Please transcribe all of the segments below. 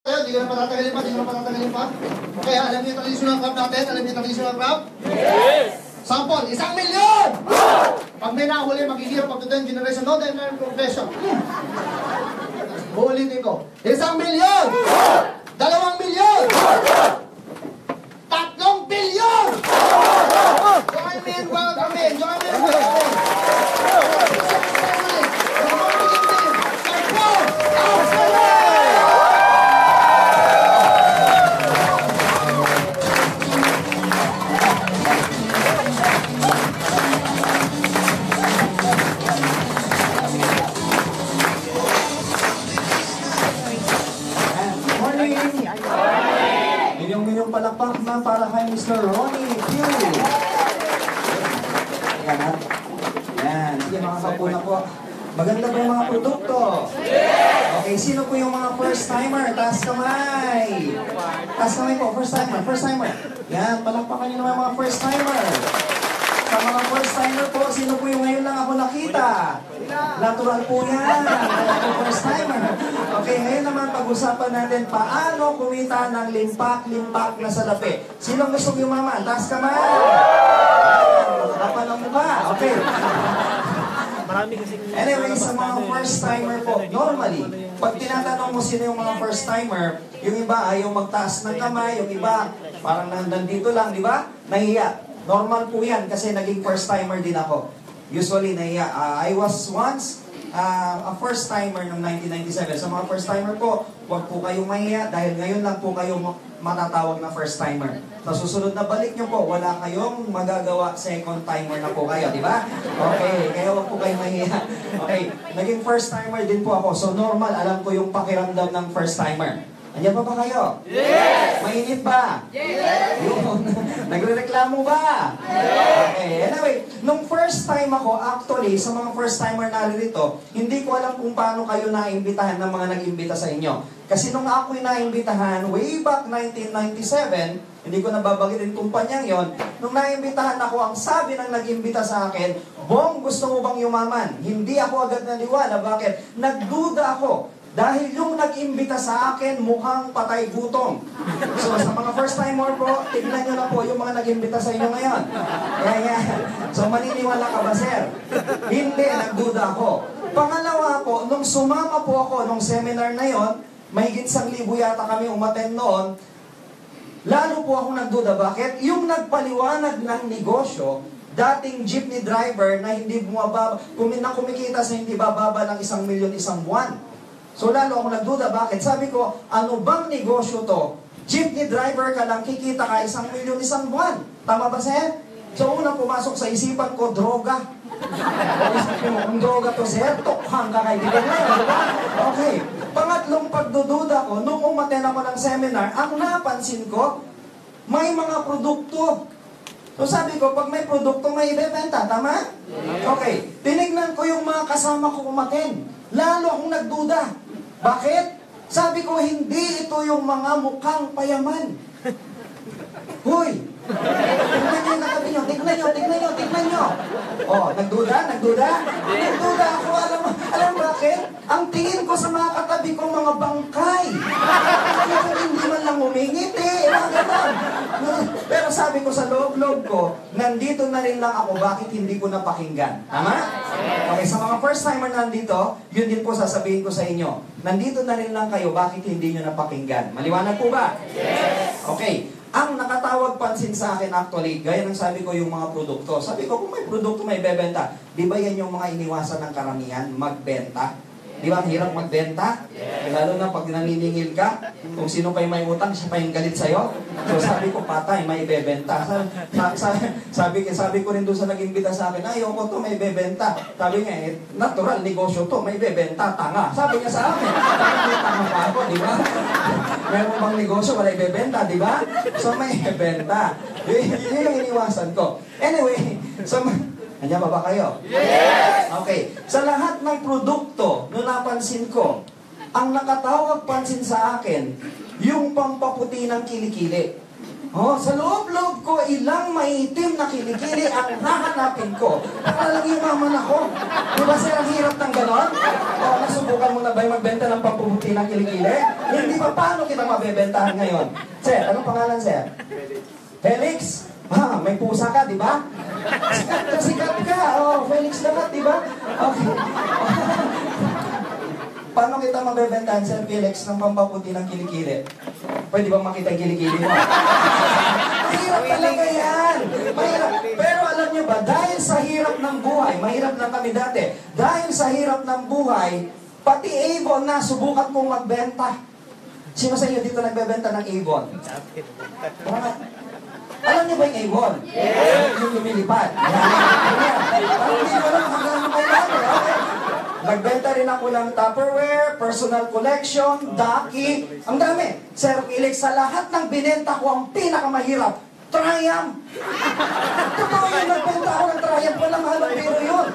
Hindi ka na patatagalin pa, hindi ka na patatagalin pa. Okay, alam niyo yung traditional crop natin? Alam niyo yung traditional crop? Yes! Sample, 1 milyon! Pag may nahuli, mag-ihirap up to 10 generation, no definite profession. Uulitin ko. 1 milyon! 2 milyon! 3 bilyon! Join me and welcome in! Join me and welcome in! Milyong palakpak na para kay Mr. Ronnie Q. Yan ha. Yan. Sige mga kapuna po. Maganda ba yung mga produkto? Okay, sino po yung mga first timer? Taas kamay. Taas kamay po, first timer, first timer. Yan, palakpakan nyo naman mga first timer. Sa mga first timer po, sino po yung ngayon lang ako nakita? Natural po yan. First timer. Okay, ngayon naman pag-usapan natin paano kumita ng limpak-limpak na salapi. Sino gusto yumaman? Taas kamay. Kapal ang mukha. Okay. Anyway, sa mga first timer po, normally, pag tinatanong mo sino yung mga first timer, yung iba ayaw magtaas ng kamay, yung iba parang nandito lang, di ba? Nahiya. Normal po yan kasi naging first timer din ako. Usually, nahiya. I was once a first timer noong 1997. Sa mga first timer po, huwag po kayong mahiya dahil ngayon lang po kayo matatawag na first timer. Sa susunod na balik nyo po, wala kayong magagawa, second timer na po kayo, di ba? Okay, kaya huwag po kayong mahiya. Okay, naging first timer din po ako. So normal, alam ko yung pakiramdam ng first timer. Andiyan pa ba kayo? Yes! Mainit ba? Yes! Yun. Nagre-reklamo ba? Yes! Okay, anyway, nung first time ako, actually, sa mga first timer na rito, hindi ko alam kung paano kayo naimbitahan ng mga nag-imbita sa inyo. Kasi nung ako'y naimbitahan, way back 1997, hindi ko nababagitin kumpanyang yon. Nung naimbitahan ako, ang sabi ng nag-imbita sa akin, Bong, gusto mo bang yumaman? Hindi ako agad naniwala. Bakit? Nagduda ako. Dahil yung nag-imbita sa akin, mukhang patay gutom. So, sa mga first-timer po, tignan nyo na po yung mga nag-imbita sa inyo ngayon. Yan. So, maniniwala ka ba, sir? Hindi, nagduda ako. Pangalawa po, nung sumama po ako nung seminar na yon, mahigit 1,000 yata kami umattend noon, lalo po ako nagduda. Bakit? Yung nagpaliwanag ng negosyo, dating jeepney driver na hindi kumikita sa hindi bababa ng 1 milyon isang buwan. So lalo ako nagduda, bakit? Sabi ko, ano bang negosyo to? Jeepney driver ka lang, kikita ka 1 milyon isang buwan. Tama ba, sir? So unang pumasok sa isipan ko, droga. Kung droga to, sir, tokhang ka kaibigan na yun, diba? Okay. Pangatlong pagdududa ko, nung umaten ako ng seminar, ang napansin ko, may mga produkto. So sabi ko, pag may produkto, may ibebenta. Tama? Okay. Tinignan ko yung mga kasama ko umaten. Lalo akong nagduda. Bakit? Sabi ko, hindi ito yung mga mukhang payaman. Hoy! Tignan nyo yung nakabi nyo. Tignan nyo. Oh, nagduda? Nagduda ako. Alam bakit? Ang tingin ko sa mga katabi ko, mga bangkay. Kaya hindi man lang umingiti. Pero sabi ko sa loob-loob ko, nandito na rin lang ako, bakit hindi ko napakinggan? Tama? Okay, sa mga first timer nandito, yun din po sasabihin ko sa inyo. Nandito na rin lang kayo, bakit hindi nyo napakinggan? Maliwanag po ba? Yes! Okay. Ang nakatawag pansin sa akin actually, gaya ng sabi ko yung mga produkto. Sabi ko, kung may produkto may bebenta, di ba yan yung mga iniwasan ng karamihan, magbenta? Di ba, ang hirap magbenta? Yeah. Lalo na pag naniningil ka, kung sino pa yung may utang, siya pa yung galit sa'yo. So sabi ko, patay, may bebenta. Sabi ko rin doon sa nag-imbita sa akin, ayoko to, may bebenta. Sabi niya, natural negosyo to, may bebenta, tanga. Sabi niya sa akin, may tanga pa ako, di ba? Meron bang negosyo, wala ibebenta, di ba? So may bebenta. Yun yung iniwasan ko. Anyway, so... Nandiyan ba kayo? Yes! Okay. Sa lahat ng produkto, no napansin ko, ang nakatawag pansin sa akin, yung pampaputi ng kilikili. Oh, sa loob-loob ko, ilang maitim na kilikili ang hahanapin ko. Para lang yumaman ako. Di ba sir, ang hirap ng ganon? O, nasubukan mo na ba yung magbenta ng pampuputi ng kilikili? Hindi ba, paano kita mabebentahan ngayon? Sir, anong pangalan, sir? Felix? Ah, may pusa ka, di ba? Sikat ka. Oh, Felix naman, di ba? Okay. Paano kita mabebentahan, Sir Felix, ng pampaputi ng kilikili? Pwede ba makita yung kilikili mo? Mahirap talaga yan. Mahirap. Pero alam niyo ba, dahil sa hirap ng buhay, mahirap lang kami dati, dahil sa hirap ng buhay, pati Avon na subukan kong magbenta. Sino sa inyo dito nagbebenta ng Avon? Alam niyo ba yung Avon? Yes! Yung lumilipad. Parang hindi ko lang hanggang kailangan. Nagbenta rin ako ng Tupperware, personal collection, Ducky. Ang dami. Sir Felix, sa lahat ng binenta ko, ang pinakamahirap, Triumph. Totoo yun, nagbenta ako ng Triumph. Walang halong biro yun.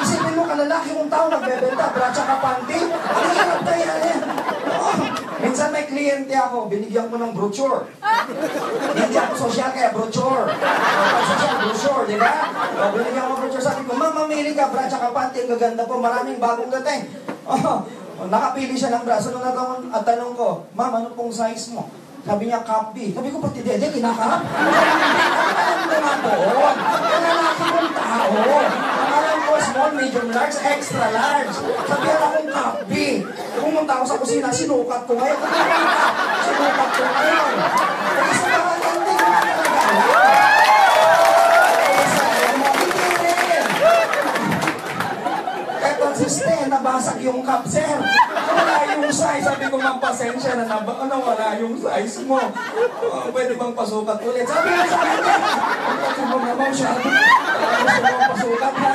Isipin mo, kalalaki mong tao nagbebenta, bra tsaka panty. Ang hirap kaya yan. Oh, minsan may kliyente ako, binigyan ko ng brochure. Hindi ako sosyal, kaya brochure. Pag sosyal, brochure, di ba? O, binigyan ko ng brochure, sabi ko, ma'am, mamili ka, bra tsaka panty, ang gaganda po, maraming bagong dating. Oh, nakapili siya ng bra. Sunod na tanong ko, ma'am, ano pong size mo? Sabi niya, cup B. Sabi ko, pati dede, kinakap? Alam mo nga doon. Kalalaki kong tao. Ang alam ko, small, medium, large, extra large. Sabi akong cup B. Pumunta ako sa kusina, sinukat ko ngayon. Sinukat ko ngayon. Kasi sa mga hindi ko talaga. Consistent, nabasag yung cup, sir. Wala yung size. Sabi ko, ma'am, pasensya na wala yung size mo. Pwede bang pasukat ulit? Sabi ko sa kanya, sabi mo naman siya. Gusto mo pasukat na.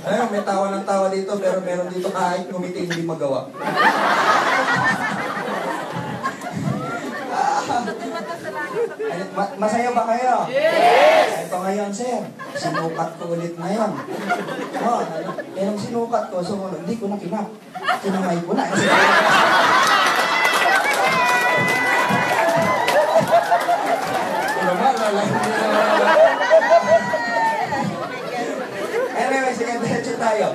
Ayun, may tawa ng tawa dito, pero meron dito kahit ngumiti hindi magawa. Masaya ba kayo? Yes! Ito ngayon, sir. Sinukat ko ulit ngayon. Oh, nung sinukat ko, sumunod, hindi ko na kinap. Kinamay ko na. Anyway, sige, diretso tayo.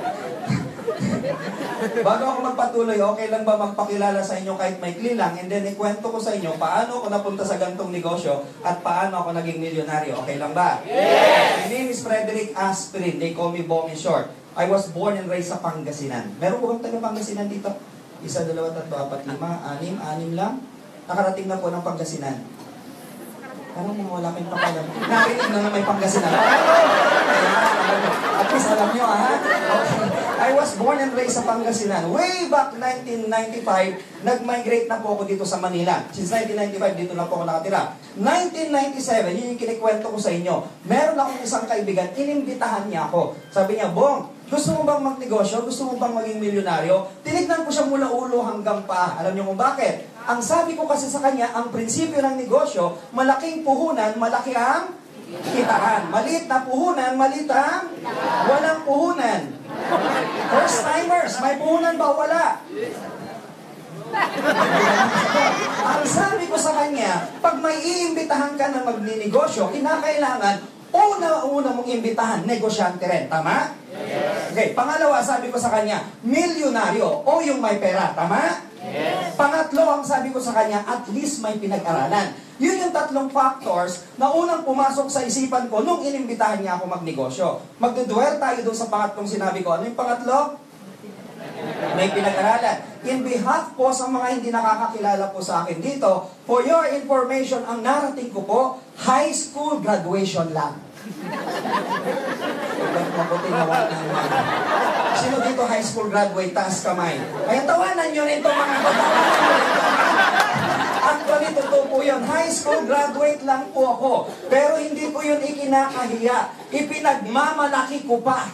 Bago ako magpatuloy, okay lang ba magpakilala sa inyo kahit maikli lang, and then ikwento ko sa inyo paano ako napunta sa gantong negosyo at paano ako naging milyonaryo. Okay lang ba? Yes! My name is Frederick Aspirin. They call me Bong in short. I was born and raised sa Pangasinan. Meron ko bang taga Pangasinan dito? 1, 2, 3, 4, 5, 6 lang. Nakarating na po ng Pangasinan. Parang mga wala kayong pakalam. Narinig na may Pangasinan. At least alam nyo, ha? Okay. I was born and raised sa Pangasinan. Way back 1995, nag-migrate na po ako dito sa Manila. Since 1995, dito na po ako nakatira. 1997, yun yung kinikwento ko sa inyo. Meron akong isang kaibigan, inimbitahan niya ako. Sabi niya, Bong, gusto mo bang magnegosyo? Gusto mo bang maging milyonaryo? Tinignan ko siya mula ulo hanggang paa. Alam niyo kung bakit? Ang sabi ko kasi sa kanya, ang prinsipyo ng negosyo, malaking puhunan, malaki ang kitaan. Maliit na puhunan, maliit ang walang puhunan. First timers, may puhunan ba? Wala. Ang sabi ko sa kanya, pag may iimbitahan ka na magninegosyo, kinakailangan, una mong imbitahan, negosyante rin. Tama? Yes. Okay, pangalawa, sabi ko sa kanya, milyonaryo o yung may pera. Tama? Yes. Pangatlo, ang sabi ko sa kanya, at least may pinag-aralan. Yun yung tatlong factors na unang pumasok sa isipan ko nung inimbitahan niya ako magnegosyo. Magdudwell tayo doon sa pangatlong sinabi ko. Ano yung pangatlo? May pinag-aralan. In behalf po sa mga hindi nakakakilala po sa akin dito, for your information, ang narating ko po, high school graduation lang. Mabuti na wala ng mga. Sino dito high school graduate? Taas kamay. Kaya tawanan nyo rin ito mga tawanan. Actually, totoo po yun. High school graduate lang po ako. Pero hindi ko yun ikinakahiya. Ipinagmamalaki ko pa.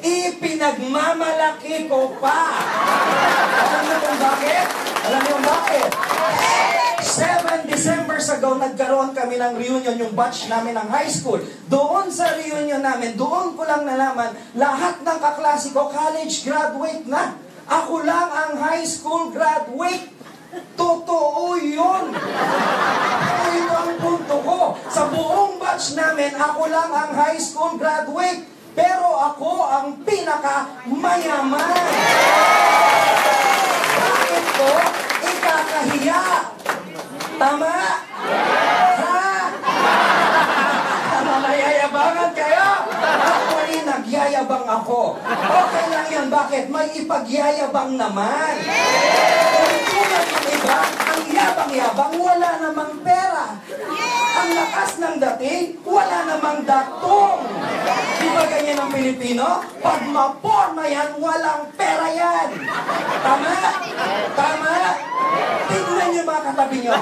Ipinagmamalaki ko pa. Alam niyo kung bakit? Alam niyo kung bakit? 7 December ago, nagkaroon kami ng reunion, yung batch namin ng high school. Doon sa reunion namin, doon ko lang nalaman, lahat ng kaklase ko, college graduate na. Ako lang ang high school graduate. Totoo yun. Ito ang punto ko. Sa buong batch namin, ako lang ang high school graduate. Pero ako ang pinaka-mayaman. Bakit ko ikakahiya? Tama? Ha? Mayayabangan kayo? Actually, nagyayabang ako. Okay lang yan. Bakit? May ipagyayabang naman. Kung tulad ng iba, ang yabang-yabang, wala namang pera. Ang lakas ng dating, wala namang datong. Di ba ganyan ang Pilipino? Pag maporma yan, walang pera yan. Tama? Tama? Tignan niyo mga katabi niyo.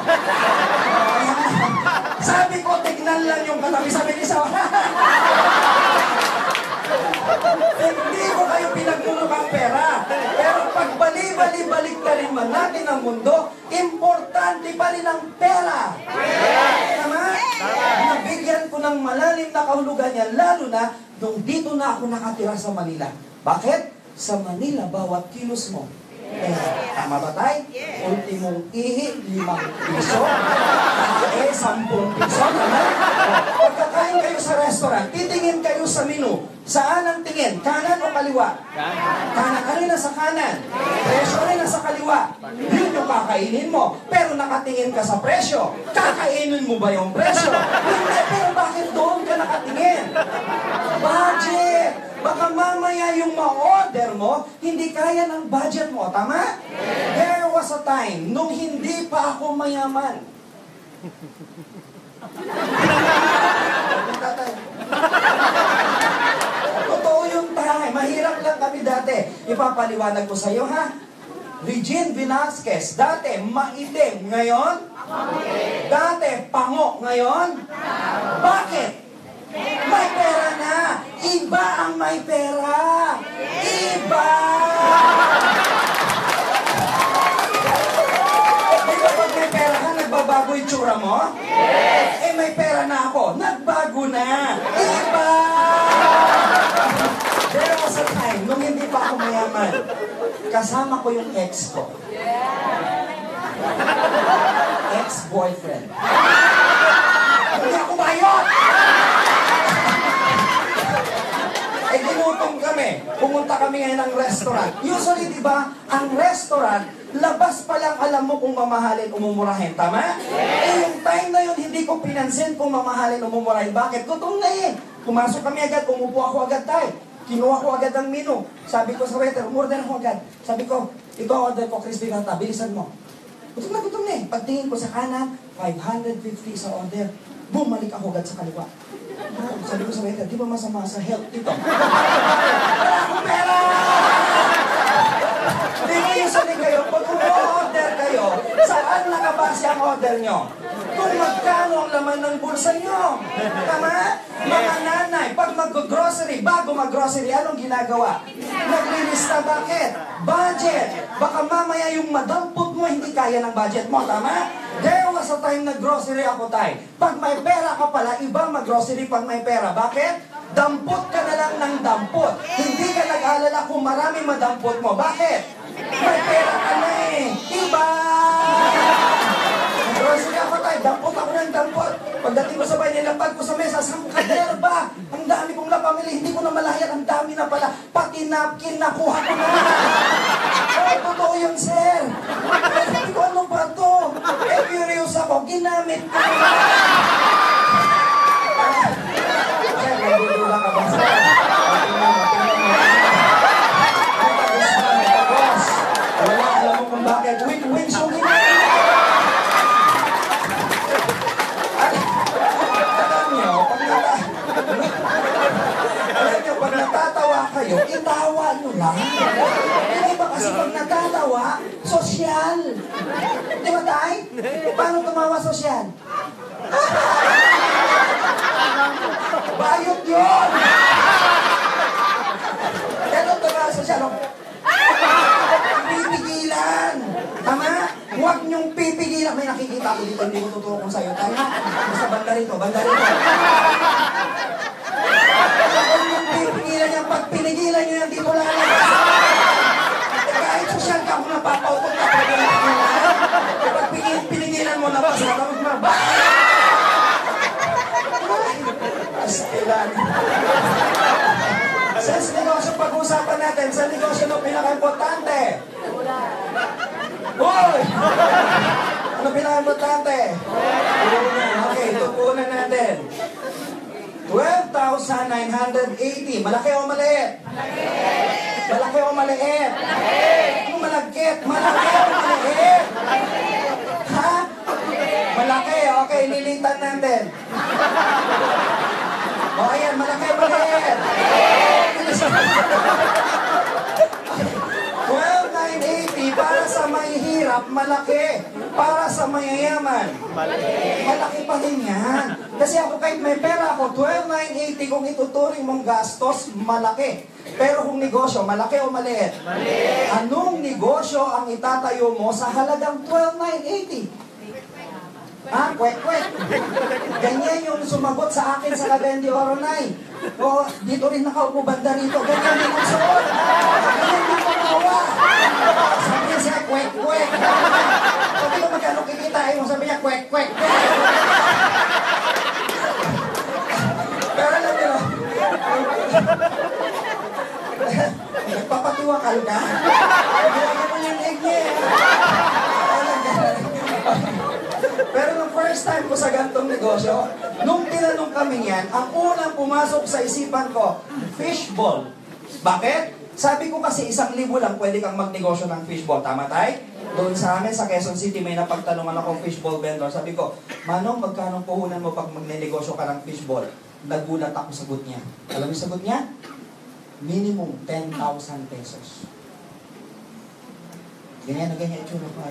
Sabi ko, tignan lang yung katabi. Sabi ni Sawa, hindi ko kayo pinagmumukhang pera. Pero pag bali-bali-balik na rin man natin ang mundo, importante pa rin ang pera. Tama? Nabigyan ko ng malalim na kahulugan yan, lalo na nung dito na ako nakatira sa Manila. Bakit? Sa Manila, bawat kilos mo, tama ba tayo? Ultimong ihi, 5 piso. Kae, 10 piso. Tama? Pagkakain kayo sa restaurant, titingin kayo sa menu. Saan ang tingin? Kanan o kaliwa? Kanan. Ano na sa kanan? Presyo rin na sa kaliwa. Yun yung kakainin mo. Pero nakatingin ka sa presyo. Kakainin mo ba yung presyo? Hindi, pero bakit doon ka nakatingin? Budget! Baka mamaya yung ma-order mo, hindi kaya ng budget mo. Tama? There was a time nung hindi pa ako mayaman. Totoo yung tayo. Mahirap lang kami dati. Ipapaliwanag ko sa iyo, ha? Regine Velasquez, dati maitim. Ngayon? Dati pango. Ngayon? Bakit? May pera na. Iba ang may pera. Iba! Di ba pag may pera ka, nagbabago yung tsura mo? Eh, may pera na ako. Nagbago na. Iba! There was a time, nung hindi pa ako mayaman, kasama ko yung ex ko. Ex-boyfriend. Hindi ako bayot! Eh, ginutom kami. Pumunta kami ngayon ng restaurant. Usually, di ba, ang restaurant, labas pa lang alam mo kung mamahalin o mumurahin. Tama? Eh, yung time na yun, hindi ko pinansin kung mamahalin o mumurahin. Bakit? Gutom na eh. Pumasok kami agad, umupo ako agad tayo. Kinuha ko agad ang menu. Sabi ko sa waiter, umorder ako agad. Sabi ko, ito order ko, crispy gata, bilisan mo. Gutom na eh. Pagtingin ko sa kanan, 550 sa order. Bumalik ako agad sa kaliwa. Sabi ko sa waiter, di ba masama sa health ito? Wala akong pera! Di ba usually kayo, pag umu-order kayo, saan nakabase ang order nyo? Kung magkano ang laman ng bulsa nyo. Tama? Mga nanay, pag mag-grocery, bago mag-grocery, anong ginagawa? Naglilista, bakit? Budget. Baka mamaya yung madampot mo, hindi kaya ng budget mo. Tama? There was a time na grocery ako tayo. Pag may pera ka pala, ibang mag-grocery pag may pera. Bakit? Dampot ka na lang ng dampot. Hindi ka nag-alala kung marami madampot mo. Bakit? May pera ka na eh. Iba! Grocery ako tayo, dampot ako ng dampot. Pagdating ko sa bahay, nilapag ko sa mesa, sa kaderba. Ang dami kong napamili, hindi ko na malahyan, ang dami na pala. Pati napkin, nakuha ko na. Oh, totoo yun, sir. Sabi ko, ano ba to? Eh, curious ako, ginamit ko. Sir, nagdudula ka ba, sir? Wala, alam mo kung bakit. Win-win, so ginamit. Pag natatawa kayo, itawa nyo lang. Hindi ba kasi pag natatawa, sosyal. Di ba tayo? Paano tumawa sosyal? Bayot yun! Kaya tumawa sosyal, pipigilan. Tama? Huwag niyong pipigilan. May nakikita ko dito, hindi ko tuturokon sa'yo. Tama? Basta banda rito, banda rito. Huwag niyong pipigilan niya. Pag pinigilan niyo yan, dito lalabas. Kahit sosyal ka, kung napapautot ka, pwede napigilan. natin sa negosyo ng pinaka-importante? Hoy! Ano pinaka-importante? Okay, tupunan natin. 12,980. Malaki o maliit? Malaki o maliit? Ano malagkit? Malaki o maliit? Ha? Malaki. Okay, lilitan natin. O ayan, malaki o maliit? 12,980 para sa may hirap, malaki. Para sa mayayaman, malaki pa rin yan. Kasi ako kahit may pera ako, 12,980 kung ituturing mong gastos, malaki. Pero kung negosyo, malaki o maliit? Maliit. Anong negosyo ang itatayo mo sa halagang 12,980? Ah, kwek-kwek. Ganyan yung sumagot sa akin sa Labendi Oronay. O, dito rin nakaupo banda rito. Ganyan din ang suot. Ganyan din pamawa. Sabi niya siya, kwek-kwek. Sabi ko, magkano kikitain mo? Sabi niya, kwek-kwek. Pero alam niyo, nagpapatiwakal ka? Gawin mo yung egg niya. Pero nung first time ko sa gantong negosyo, nung tinanong kami yan, ang unang pumasok sa isipan ko, fishball. Bakit? Sabi ko kasi 1,000 lang pwede kang magnegosyo ng fishball. Tama tayo? Doon sa amin sa Quezon City, may napagtanungan akong fishball vendor. Sabi ko, Manong, magkano puhunan mo pag magnenegosyo ka ng fishball? Nagulat ako sagot niya. Alam mo sagot niya? Minimum 10,000 pesos. Ganyan na ganyan itsura ko.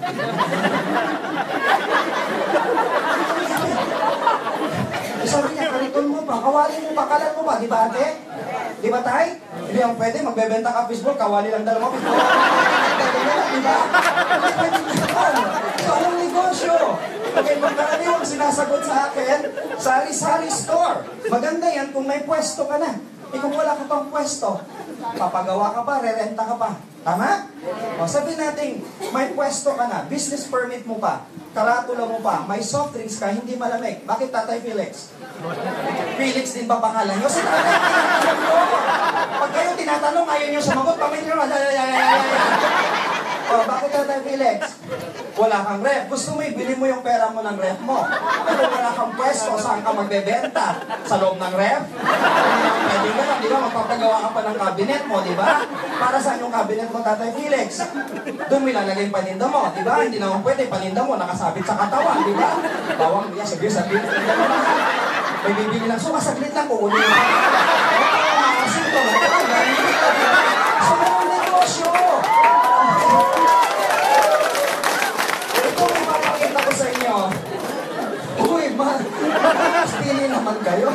Sabi niya, kariton mo pa, kawali mo pa, kalan mo pa, di ba ate? Di ba tay? Hindi ang pwede, magbebenta ka fishball, kawali lang dalawa fishball. Di ba? So, anong negosyo? Okay, magkaraniwang sinasagot sa akin, sari-sari store. Maganda yan kung may pwesto ka na. Kung wala ka pang pwesto, papagawa ka pa, rerenta ka pa. Tama? O, sabihin natin, may pwesto ka na, business permit mo pa, karatula mo pa, may soft drinks ka, hindi malamig. Bakit Tatay Felix? Felix din ba pangalan nyo? Si Tatay tinatanong mo. Pag kayo tinatanong, ayaw nyo sumagot, pamilya nyo, o, bakit Tatay Felix? Wala kang ref. Gusto mo ibili mo yung pera mo ng ref mo. Pero wala kang pwesto, saan ka magbebenta? Sa loob ng ref? Pwede ka lang, di ba? Magpapagawa ka pa ng cabinet mo, di ba? Para saan yung cabinet mo, Tatay Felix? Doon mo ilalagay yung paninda mo, di ba? Hindi naman pwede, paninda mo, nakasabit sa katawan, di ba? Bawang, yeah, sabi, may bibili lang. So, masaglit lang, kukunin mo. Ito, so, mga negosyo. Ito, may papakita ko sa inyo. Uy, pili naman kayo.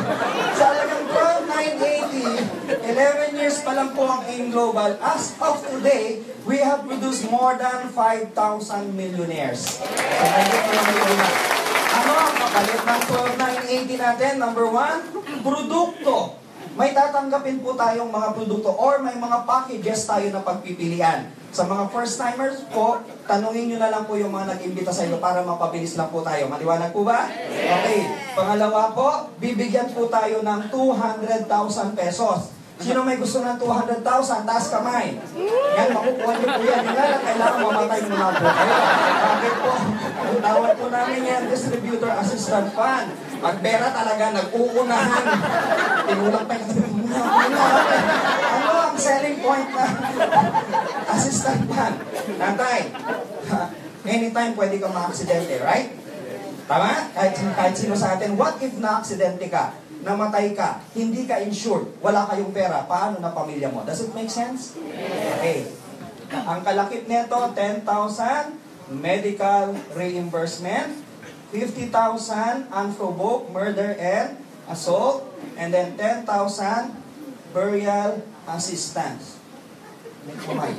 Sa alagang 12,980, 11 years pa lang po ang AIM Global. As of today, we have produced more than 5,000 millionaires. So, ano ang kapalit ng 12,980 natin? Number 1, produkto. May tatanggapin po tayong mga produkto or may mga packages tayo na pagpipilian. Sa mga first-timers po, tanungin nyo na lang po yung mga nag-imbita sa inyo para mapabilis lang po tayo. Maliwanag po ba? Okay. Pangalawa po, bibigyan po tayo ng 200,000 pesos. Sino may gusto ng 200,000? Taas kamay. Yan, makukuha niyo po yan. Hindi lang kailangan mamatay muna po kayo. Bakit po? Ang tawag po namin yan, Distributor Assistant Fund. Pag pera talaga, nag-uunahan. Tinulang pa yung ano ang selling point na assistant fund? Natay, anytime pwede kang ma-aksidente, right? Tama? Kahit sino sa atin, what if na-aksidente ka? Namatay ka, hindi ka insured, wala kayong pera, paano na pamilya mo? Does it make sense? Okay. Ang kalakip nito, 10,000 medical reimbursement, 50,000 unprovoked murder and assault, and then 10,000 burial assistance. May kamay.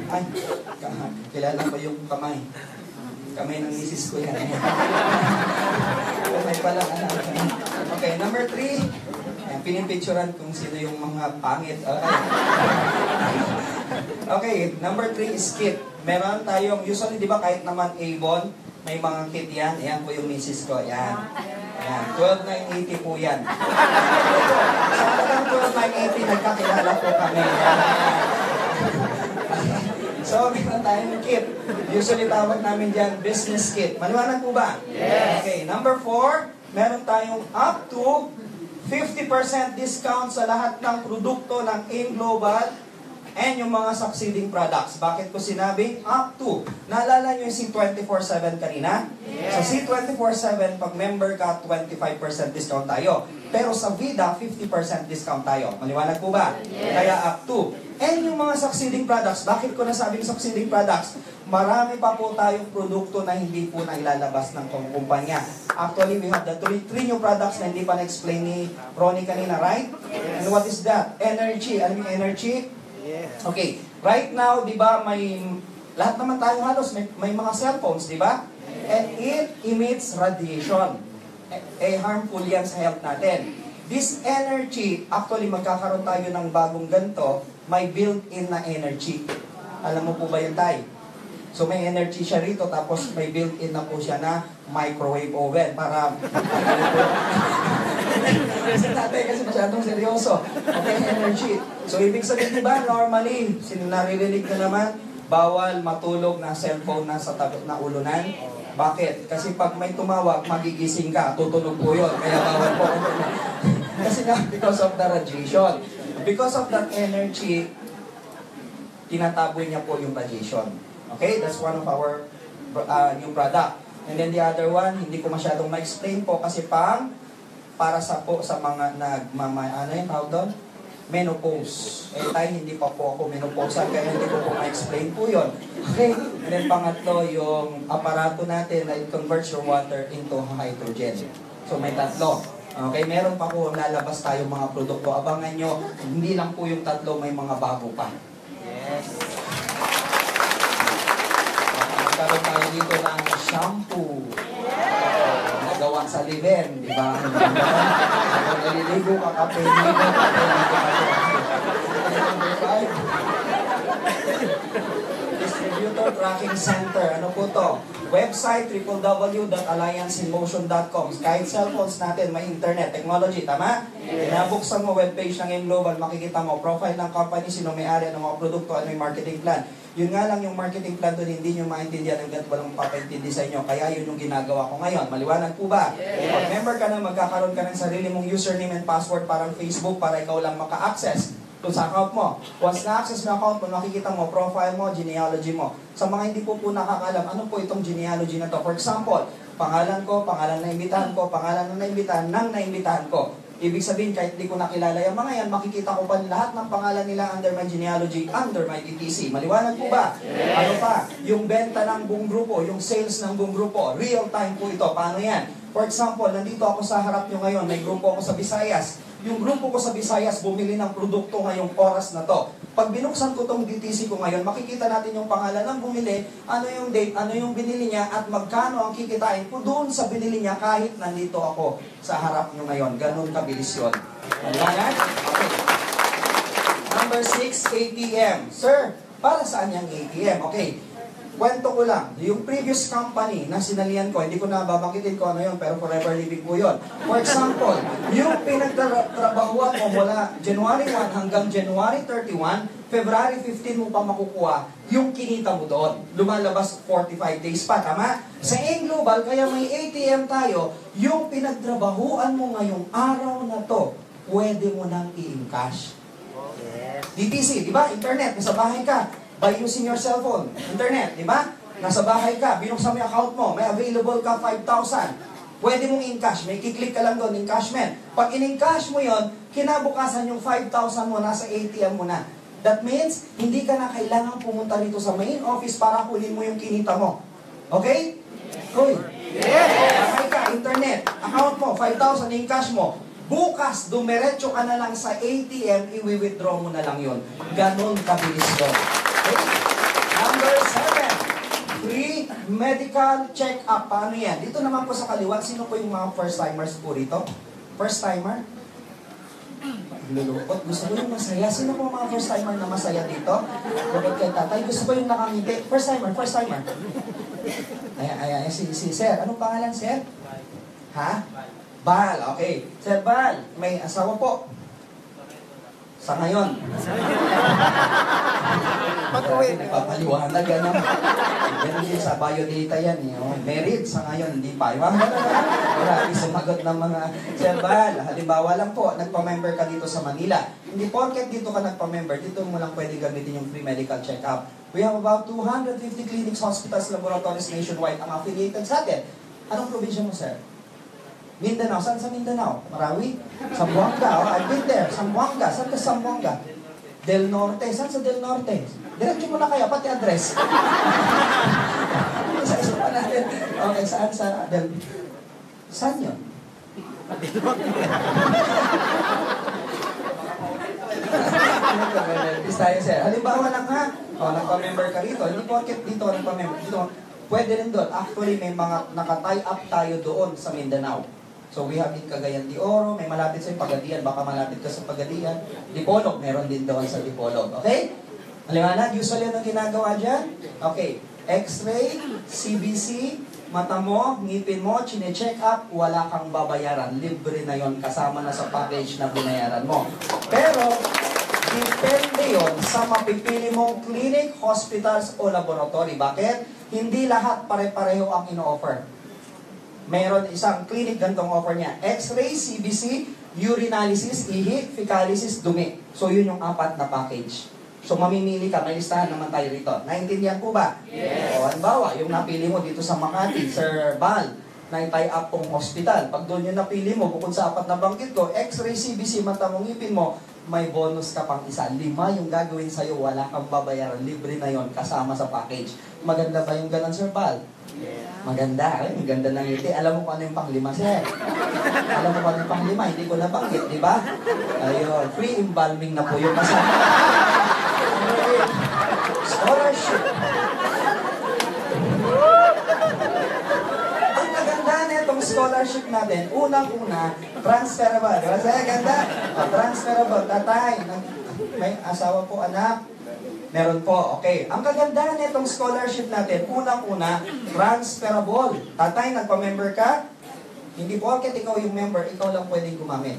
Ay, kilala ko yung kamay. Kamay ng misis ko yan. Kamay pala. Okay, number 3. Pinipicturan kung sino yung mga pangit. Okay, number 3 is kit. Meron tayong, usually di ba kahit naman Avon, May mga kit yan. Ayan po yung misis ko. Ayan. Ayan. 12,980 po yan. Sa halagang 12,980, nagkakilala po kami. So, meron tayong kit. Usually tawag namin dyan, business kit. Maliwanag po ba? Yes. Okay, number 4, meron tayong up to 50% discount sa lahat ng produkto ng AIM Global and yung mga succeeding products. Bakit ko sinabing up to? Naalala nyo yung C24/7 kanina? Yes. Sa C24/7, pag member ka, 25% discount tayo. Pero sa Vida, 50% discount tayo. Maliwanag po ba? Yes. Kaya up to. And yung mga succeeding products, bakit ko nasabing succeeding products? Marami pa po tayong produkto na hindi po nailalabas ng kumpanya. Actually, we have the three new products na hindi pa na-explain ni Ronnie kanina, right? Yes. And what is that? Energy. Alam yung energy? Yes. Okay. Right now, di ba, lahat naman tayo halos, may mga cellphones, di ba? And it emits radiation. Harmful yan sa health natin. This energy, actually, magkakaroon tayo ng bagong ganito, may built-in na energy. Alam mo po ba yun, Tay? So may energy siya rito, tapos may built-in na po siya na microwave oven para... kasi masyadong seryoso. Okay, energy. So ibig sabihin, diba, normally, naririnig na naman, bawal matulog na cellphone na sa tabi na ulunan. Bakit? Kasi pag may tumawag, magigising ka, tutunog po yun. Kaya bawal po. Kasi nga, because of the radiation. Because of that energy, tinataboy niya po yung radiation. Okay? That's one of our new product. And then the other one, hindi ko masyadong ma-explain po kasi para sa mga ano yung tawag doon? Menopause. Eh tayo, hindi pa po ako menopause, kaya hindi ko po ma-explain po yun. Okay? And then pangatlo, yung aparato natin na it converts your water into hydrogen. So may tatlo. Okay, meron pa po lalabas tayong mga produkto. Abangan nyo, hindi lang po yung tatlo, may mga bago pa. Yes. Magkaroon tayo dito ng shampoo. Nagawa sa liben, di ba? Kung naliligo ka, kape, Number 5. Distributor Tracking Center. Ano po to? Website, www.allianceinmotion.com. Kahit cellphones natin, may internet, technology, tama? Yes. Pinabuksan mo webpage ng AIM Global, makikita mo profile ng company, sino may-ari ng mga produkto, ano yung marketing plan. Yun nga lang yung marketing plan doon, hindi nyo maintindihan hanggat walang papaintindi sa inyo. Kaya yun yung ginagawa ko ngayon. Maliwanag po ba? Yes. Pag member ka na, magkakaroon ka ng sarili mong username and password parang Facebook para ikaw lang maka-access sa account mo. Once na-access mo account mo, makikita mo, profile mo, genealogy mo. Sa mga hindi po nakakalam, ano po itong genealogy na to? For example, pangalan ko, pangalan na imbitahan ko, pangalan na naimbitahan, nang naimbitahan ko. Ibig sabihin, kahit hindi ko nakilala yung mga yan, makikita ko pa lahat ng pangalan nila under my genealogy, under my DTC. Maliwanag po ba? Yes. Ano pa? Yung benta ng buong grupo, yung sales ng buong grupo, real time po ito. Paano yan? For example, nandito ako sa harap nyo ngayon, may grupo ako sa Visayas. Yung grupo ko sa Visayas, bumili ng produkto ngayong oras na to. Pag binuksan ko tong DTC ko ngayon, makikita natin yung pangalan ng bumili, ano yung date, ano yung binili niya, at magkano ang kikitain ko doon sa binili niya kahit nandito ako sa harap nyo ngayon. Ganun kabilis yun. Maliwanag? Okay. Number 6, ATM. Sir, para saan yung ATM? Okay. Kwento ko lang, yung previous company na sinalihan ko, hindi ko na babangkitin ko ano yun, pero forever living po yun. For example, yung pinagtrabahuan mo mula January 1 hanggang January 31, February 15 mo pa makukuha yung kinita mo doon. Lumalabas 45 days pa, tama? Sa AIM Global, kaya may ATM tayo, yung pinagtrabahuan mo ngayong araw na to, pwede mo nang i-encash. DTC, di ba? Internet, nasa bahay ka. By using your cellphone, internet, di ba? Nasa bahay ka, binuksan mo yung account mo, may available ka 5,000. Pwede mong in-cash, may kiklik ka lang doon, encashment. Pag in-encash mo yon, kinabukasan yung 5,000 mo, nasa ATM mo na. That means, hindi ka na kailangan pumunta rito sa main office para kunin mo yung kinita mo. Okay? Hoy. Bahay ka, internet, account mo, 5,000, in-cash mo. Bukas, dumiretso ka na lang sa ATM, i-withdraw mo na lang yon. Ganon kabilis doon. Okay? Number 7, free medical check-up. Paano yan? Dito naman po sa kaliwa, sino po yung mga first-timers po rito? First-timer? Lulukot. Gusto ko yung masaya. Sino po mga first-timer na masaya dito? Lukot kay tatay. Gusto ko yung nakangiti. First-timer, first-timer. Ayan, si Sir. Anong pangalan, Sir? Ha? Bal, okay. Sir Bal, may asawa po. Sa ngayon. Pag-uwi. Nagpapaliwanag, ano? Ganun din sa biodata yan. Married sa ngayon, hindi pa. Wala, sumagot ng mga Sir Bal. Halimbawa lang po, nagpa-member ka dito sa Manila. Hindi porket dito ka nagpa-member, dito mo lang pwede gamitin yung free medical check-up. We have about 250 clinics, hospitals, laboratories nationwide ang affiliated sa atin. Anong probinsya mo, sir? Mindanao. Saan sa Mindanao? Marawi? Zamboanga. Oh, I've been there. Zamboanga. Saan ka Zamboanga? Del Norte. Saan sa Del Norte? Diretso mo na kaya, pati address. Isa-isa pa natin. Okay, saan sa Del... Saan yun? Tayo, sir. Halimbawa lang ha. O, nagpa-member ka rito. Hindi porket dito, nagpa-member dito. Pwede rin doon. Actually, may mga naka-tie up tayo doon sa Mindanao. So, we have in Cagayan de Oro, may malapit sa Pagadian, baka malapit ka sa Pagadian. Dipolog, meron din doon sa Dipolog. Okay? Maliwanag, usually anong ginagawa dyan? Okay. X-ray, CBC, mata mo, ngipin mo, chine-check up, wala kang babayaran. Libre na yon, kasama na sa package na binayaran mo. Pero, depende yon sa mapipili mong clinic, hospitals, o laboratory. Bakit? Hindi lahat pare-pareho ang ino-offer. Meron isang clinic, gantong offer niya. X-ray, CBC, urinalysis, ihi, fecalysis, dumi. So, yun yung 4 na package. So, mamimili ka. May listahan naman tayo rito. Naintindihan po ba? Yes. O, halimbawa, yung napili mo dito sa Makati, Sir Bal, na tie up pong hospital. Pag doon yung napili mo, bukod sa 4 na banggit ko, X-ray, CBC, mata mong ngipin mo, may bonus ka pang isa. 5 yung gagawin sa'yo, wala kang babayaran. Libre na yon kasama sa package. Maganda ba yung ganun, Sir Bal? Yeah. Maganda. Ang ganda ng ngiti. Alam mo kung ano yung pang-5, sir? Alam mo kung ano yung pang-5? Hindi ko nabanggit, di ba? Ayun. Free embalming na po yung kasama. Scholarship. Ang kagandahan itong scholarship natin, unang-una, transferable. Di ba, sir? Ganda. Transferable. Tatay, may asawa po, anak. Meron po, okay. Ang kagandahan nitong scholarship natin, unang-una, transferable. Tatay, nagpa-member ka? Hindi po, kahit ikaw yung member, ikaw lang pwedeng gumamit.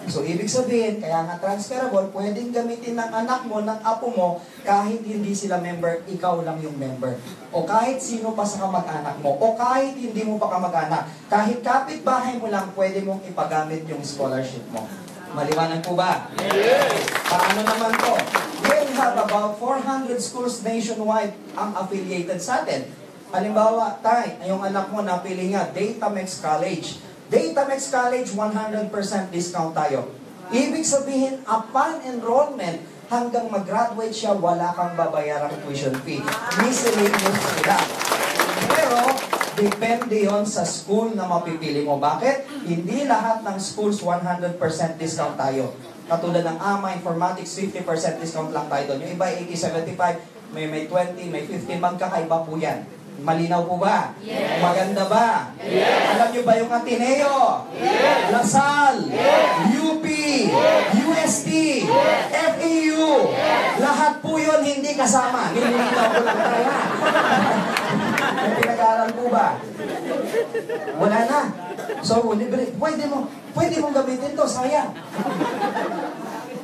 So, ibig sabihin, kaya nga transferable, pwedeng gamitin ng anak mo, ng apo mo, kahit hindi sila member, ikaw lang yung member. O kahit sino pa sa kamag-anak mo, o kahit hindi mo pa kamag-anak, kahit kapitbahay mo lang, pwede mong ipagamit yung scholarship mo. Maliwanag po ba? Yes! Paano naman to? We have about 400 schools nationwide ang affiliated sa atin. Halimbawa, tay, yung anak mo napili nga, Datamex College. Datamex College, 100% discount tayo. Ibig sabihin, upon enrollment, hanggang mag-graduate siya, wala kang babayarang tuition fee. Miscellaneous sila. Pero, depende yon sa school na mapipili mo. Bakit? Hindi lahat ng schools 100% discount tayo. Katulad ng AMA, Informatics, 50% discount lang tayo doon. Yung iba, 80, 75, may 20, may 15, magkakaiba po yan. Malinaw po ba? Yes. Maganda ba? Yes. Alam nyo ba yung Ateneo? Yes. Lasal? Yes. UP? Yes. UST? Yes. FEU? Yes. Lahat po yun hindi kasama. Nililinaw ko lang tayo. May pinag-aaral po ba? Wala na. So, libre. Pwede mong gamitin to, sayang.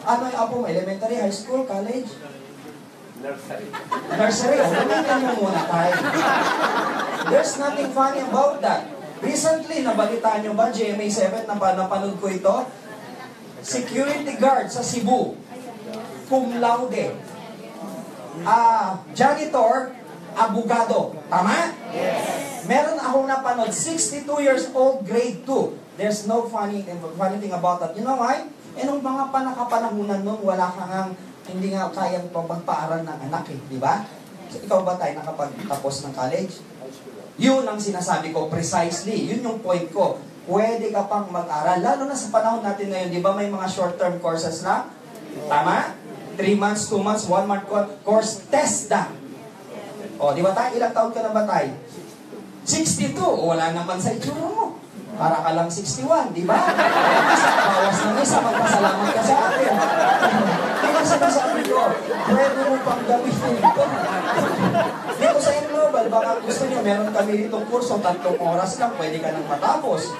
Ano yung apo mo? Elementary, high school, college? Nursery. Nursery. Gamitin mo muna tayo. There's nothing funny about that. Recently, nabalitaan nyo ba, GMA7, napanood ko ito? Security guard sa Cebu. Cum laude. Janitor, abogado. Tama? Yes. Meron akong napanood, 62 years old, grade 2. There's no funny thing about that. You know why? Nung mga panakapanahunan nun, wala kang hindi nga kayang magpaaral ng anak eh. Di ba? So, ikaw ba tayo nakapagtapos ng college? Yun ang sinasabi ko, precisely. Yun yung point ko. Pwede ka pang mag-aral. Lalo na sa panahon natin ngayon, di ba may mga short-term courses na? Tama? 3 months, 2 months, 1 month course, test na. O, di ba tayo? Ilang taon ka na ba tayo? 62. Wala naman sa itsura mo. Para ka lang 61, di ba? Bawas ng isa, magpasalamat ka sa akin. Kaya sinasabi ko, pwede mo pang gamitin ito. Dito sa Global, Global, baka gusto nyo, meron kami ditong kurso, 3 oras lang, pwede ka nang matapos.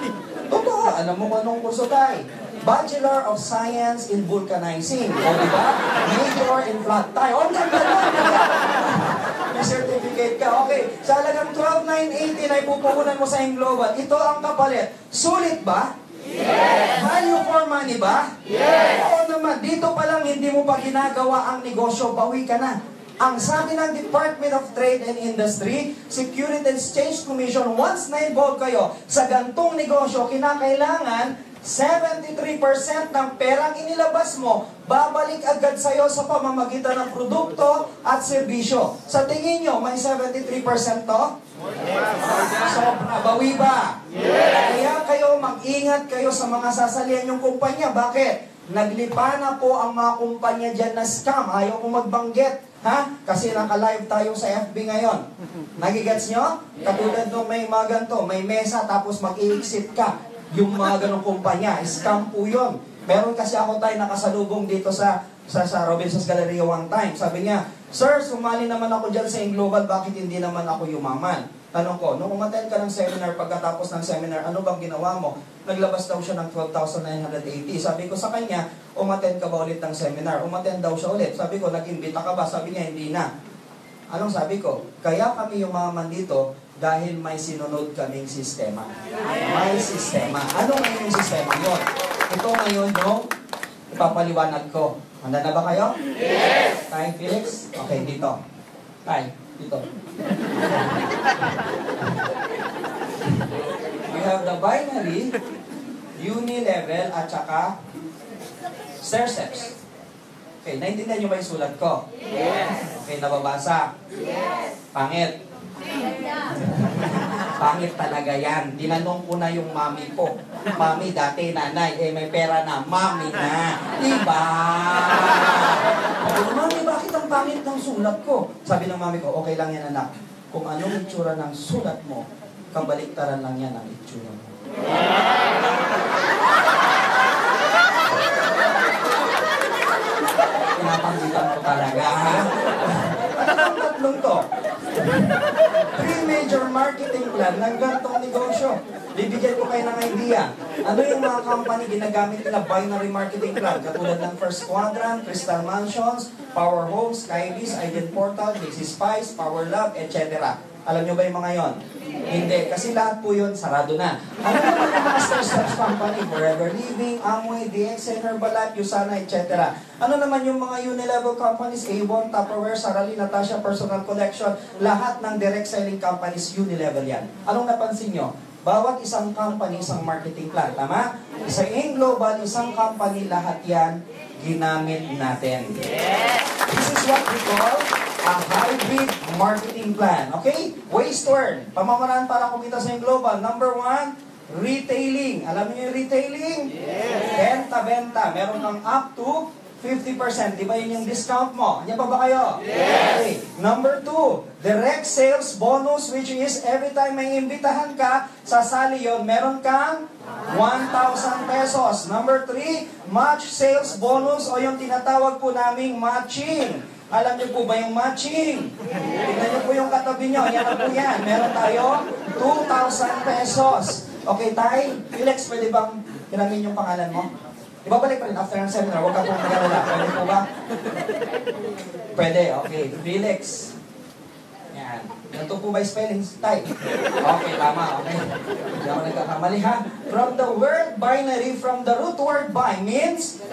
Totoo, alam mo kung anong kurso tayo? Bachelor of Science in Vulcanizing. O, di ba? Major in Flat Tire. O, ganda nun! May certificate ka. Okay, sa halagang 12,980 na ipupuhunan mo sa Global, ito ang kapalit. Sulit ba? Yes! Value for money ba? Yes! Oo naman, dito pa lang hindi mo pa ginagawa ang negosyo, bawi ka na. Ang sabi ng Department of Trade and Industry, Securities and Exchange Commission, once na-involve kayo sa gantong negosyo, kinakailangan 73% ng perang inilabas mo, babalik agad sa'yo sa pamamagitan ng produkto at serbisyo. Sa tingin nyo, may 73% to? Sobra, bawi ba? Kaya kayo, mag-ingat kayo sa mga sasalihan yung kumpanya. Bakit? Naglipa na po ang mga kumpanya dyan na scam. Ayaw kong magbanggit. Ha? Kasi naka-live tayo sa FB ngayon. Nagigets nyo? Katulad nung may mga ganito, may mesa tapos mag-i-exit ka. Yung mga ganong kumpanya, scam po yun. Meron kasi ako tayo nakasalubong dito sa Robinson's Galleria one time. Sabi niya, Sir, sumali naman ako dyan sa Global, bakit hindi naman ako yumaman? Tanong ko, nung umattend ka ng seminar, pagkatapos ng seminar, ano bang ginawa mo? Naglabas daw siya ng 12,980. Sabi ko sa kanya, umattend ka ba ulit ng seminar? Umattend daw siya ulit. Sabi ko, nag-imbita ka ba? Sabi niya, hindi na. Anong sabi ko? Kaya kami yumaman dito dahil may sinunod kaming sistema. May sistema. Ano ngayon yung sistema yun? Ito ngayon yung ipapaliwanag ko. Handa na ba kayo? Yes! Tay, Felix? Okay, dito. Tay, dito. We have the binary, unilevel, at saka stair steps. Okay, naintindihan nyo ba yung sulat ko? Yes! Okay, nababasa? Yes! Pangit? Pangit talaga yan. Tinanong ko na yung mami ko. Mami, dati nanay, may pera na. Mami na. Diba? Mami, bakit ang pangit ng sulat ko? Sabi ng mami ko, okay lang yan anak. Kung anong itsura ng sulat mo, kabaliktaran lang yan ang itsura mo. Pinapanggitan ko talaga. Ano ang tatlong to? 3 major marketing plan ng gantong negosyo. Bibigyan ko kayo ng idea. Ano yung mga company ginagamit nila binary marketing plan? Katulad ng First Quadrant, Crystal Mansions, Power Homes, Skybiz, Ident Portal, Dixie Spice, Power Lab, etc. Alam nyo ba yung mga yon? Hindi, kasi lahat po yun sarado na. Ano naman yung mga steps company? Forever Living, Amway, DXN, Herbalife, Usana, etc. Ano naman yung mga unilevel companies? Avon, Tupperware, Sarali, Natasha, Personal Collection, lahat ng direct selling companies, unilevel yan. Anong napansin nyo? Bawat isang company, isang marketing plan. Tama? Sa Global, isang company, lahat yan ginamit natin. This is what we call a hybrid marketing plan. Okay? Ways to earn. Pamamaraan para kumita sa Global. Number 1, retailing. Alam niyo yung retailing? Yes. Benta. Meron kang up to 50%. Di ba yun yung discount mo? Andiyan pa ba kayo? Yes. Okay. Number 2, direct sales bonus, which is every time may imbitahan ka, sasali yun, meron kang 1,000 pesos. Number 3, match sales bonus o yung tinatawag po naming matching. Alam niyo po ba yung matching? Tingnan niyo po yung katabi niyo. Yan na po yan. Meron tayo 2,000 pesos. Okay, Tay? Felix, pwede bang hiramin yung pangalan mo? Ibabalik pa rin after ng seminar. Huwag ka pong mag-alala. Pwede po ba? Pwede, okay. Felix. Yan. Ito po ba yung spellings? Tay? Okay, tama. Okay. Hindi ako nagkakamali ha. From the word binary, from the root word by means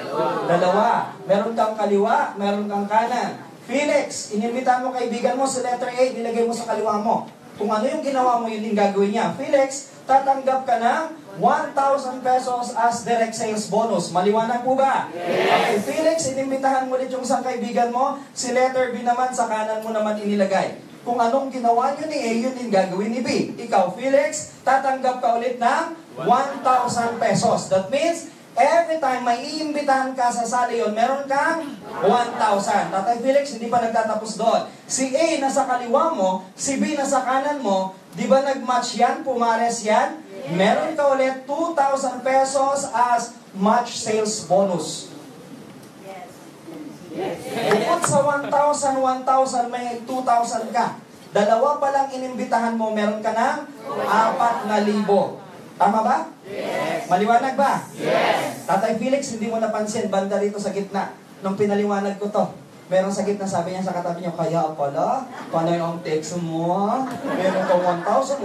dalawa. Meron kang kaliwa, meron kang kanan. Felix, inimbitahan mo kaibigan mo sa letter A, nilagay mo sa kaliwa mo. Kung ano yung ginawa mo, yun yung gagawin niya. Felix, tatanggap ka ng 1,000 pesos as direct sales bonus. Maliwanag po ba? Yes. Okay, Felix, inimbitahan mo ulit yung isang kaibigan mo, si letter B naman, sa kanan mo naman inilagay. Kung anong ginawa nyo ni A, yun yung gagawin ni B. Ikaw, Felix, tatanggap ka ulit ng 1,000 pesos. That means, every time may iimbitahan ka sa sali yun, meron kang 1,000. Tatay Felix, hindi pa nagtatapos doon. Si A nasa kaliwa mo, si B nasa kanan mo, di ba nag-match yan? Pumares yan? Meron ka ulit 2,000 pesos as match sales bonus. Bukod sa 1,000, may 2,000 ka. Dalawa pa lang inimbitahan mo, meron ka ng 4,000. Tama ba? Yes. Maliwanag ba? Yes. Tatay Felix, hindi mo napansin, banda rito sa gitna. Nung pinaliwanag ko to, meron sa gitna, sabi niya sa katabi niya, kaya pala, panay ang text mo, meron kang 1,000, 2,000.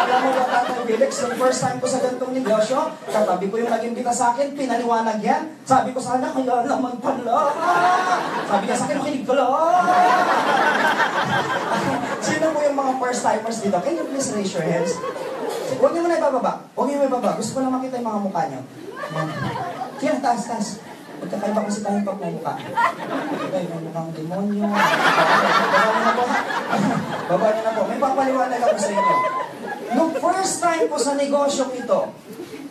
Alam mo ba, Tatay Felix, yung first time ko sa ganitong negosyo, katabi ko yung nag-imbita sa akin, pinaliwanag yan. Sabi ko sa kanya, kaya naman pala. Sabi niya sa akin, makinig ka lang. Sino mo yung mga first timers dito? Can you please raise your hands? Huwag niyo muna ibababa. Huwag niyo ibababa. Gusto ko lang makita yung mga mukha niyo. Kaya, taas. Magkakaiba kasi tayong pagmumukha. Ay, may mukhang demonyo. Baba niyo na po. Baba niyo na po. May papaliwanag ako sa inyo. Nung first time ko sa negosyong ito,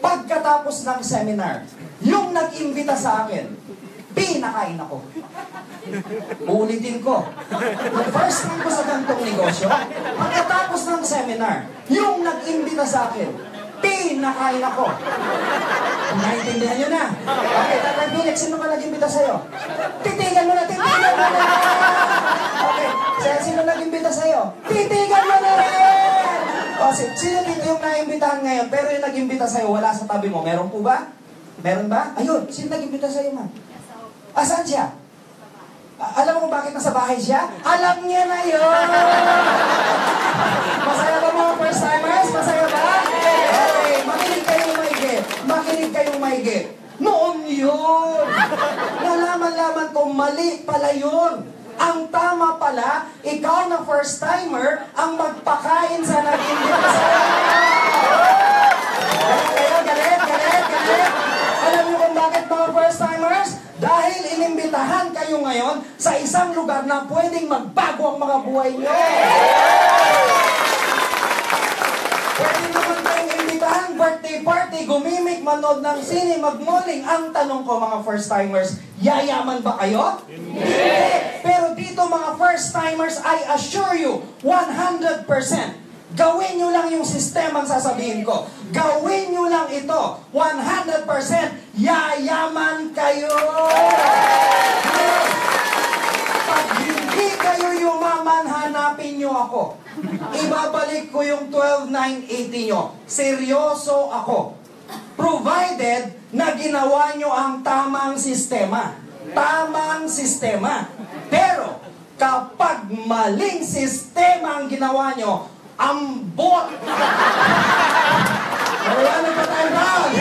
pagkatapos ng seminar, yung nag-imbita sa akin, pinakain ako. Uulitin ko. Nung first time ko sa gantong negosyo, pagkatapos ng seminar, yung nag-imbita sa akin, pinakain ako. Naintindihan nyo na. Okay, Tatay Felix, sino ka nag-imbita sa'yo? Titigan mo na, titigan mo na! Okay, sino nag-imbita sa'yo? Titigan mo na rin! O, sino dito yung naimbitahan ngayon, pero yung nag-imbita sa'yo, wala sa tabi mo, meron po ba? Meron ba? Ayun, sino nag-imbita sa'yo, ma'am? Asan siya? Alam mo kung bakit nasa bahay siya? Alam niya na yun! Masaya ba mga first timers? Masaya ba? Okay, makinig kayong maigit. Makinig kayong maigit. Noon yun! Nalaman-laman ko, mali pala yun. Ang tama pala, ikaw na first timer, ang magpakain sa nag-imbita sa'yo. Galit. Alam niyo kung bakit mga first timers? Dahil inimbitahan kayo ngayon sa isang lugar na pwedeng magbago ang mga buhay niyo. Pwede naman kayong imbitahan, birthday party, gumimik, manood ng sine, magmalling. Ang tanong ko mga first timers, yayaman ba kayo? Hindi. Pero dito mga first timers, I assure you, 100%. Gawin nyo lang yung sistema ang sasabihin ko. Gawin nyo lang ito. 100% yayaman kayo. Pag hindi kayo yumaman, hanapin nyo ako. Ibabalik ko yung 12,980 nyo. Seryoso ako. Provided na ginawa nyo ang tamang sistema. Tamang sistema. Pero, kapag maling sistema ang ginawa nyo, ambot! Mariwanag ba tayo ba?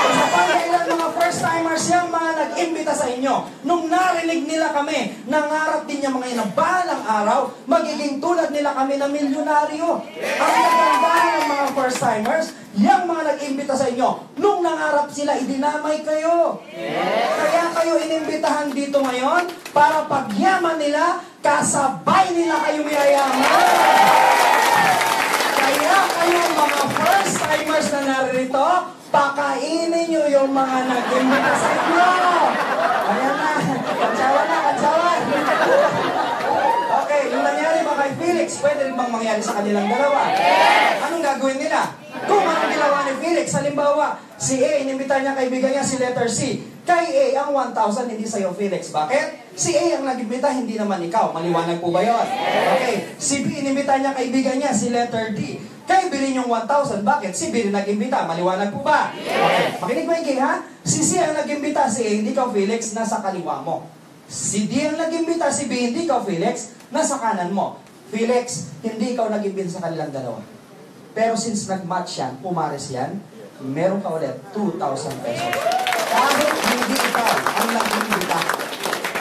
Sa pangailan mga first timers yung mga nag-imbita sa inyo, nung narinig nila kami, nangarap din yung mga inang balang araw, magiging tulad nila kami na milyonaryo. Ang nagandahan ng mga first timers, yung mga nag-imbita sa inyo, nung nangarap sila, idinamay kayo. Kaya kayo inimbitahan dito ngayon, para pagyaman nila, kasabay nila kayong yayaman. Kaya kayong mga first timers na naririto, pakainin nyo yung mga nag-imbita sa inyo. Ayan na. Katsawa. Okay, yung nangyari ba kay Felix, pwede rin bang mangyari sa kanilang dalawa? Anong gagawin nila? Kung anong ginawa ni Felix, halimbawa, si A, inimbita niya kaibigan niya si letter C. Kay A, ang 1,000, hindi sa'yo, Felix. Bakit? Si A ang nag-imbita, hindi naman ikaw. Maliwanag po ba yun? Okay. Si B, inimbita niya kaibigan niya, si letter D. Kay bilhin yung 1,000. Bakit? Si B rin nag-imbita. Maliwanag po ba? Okay. Makinig mo yung ha? Si C ang nag-imbita, si A, hindi ka, Felix, nasa kaliwa mo. Si D ang nag-imbita, si B, hindi ka, Felix, nasa kanan mo. Felix, hindi ikaw nag-imbita sa kanilang dalawa. Pero since nag-match yan, pumares yan, meron ka ulit 2,000 pesos. Kahit hindi ikaw ang nag-imbita.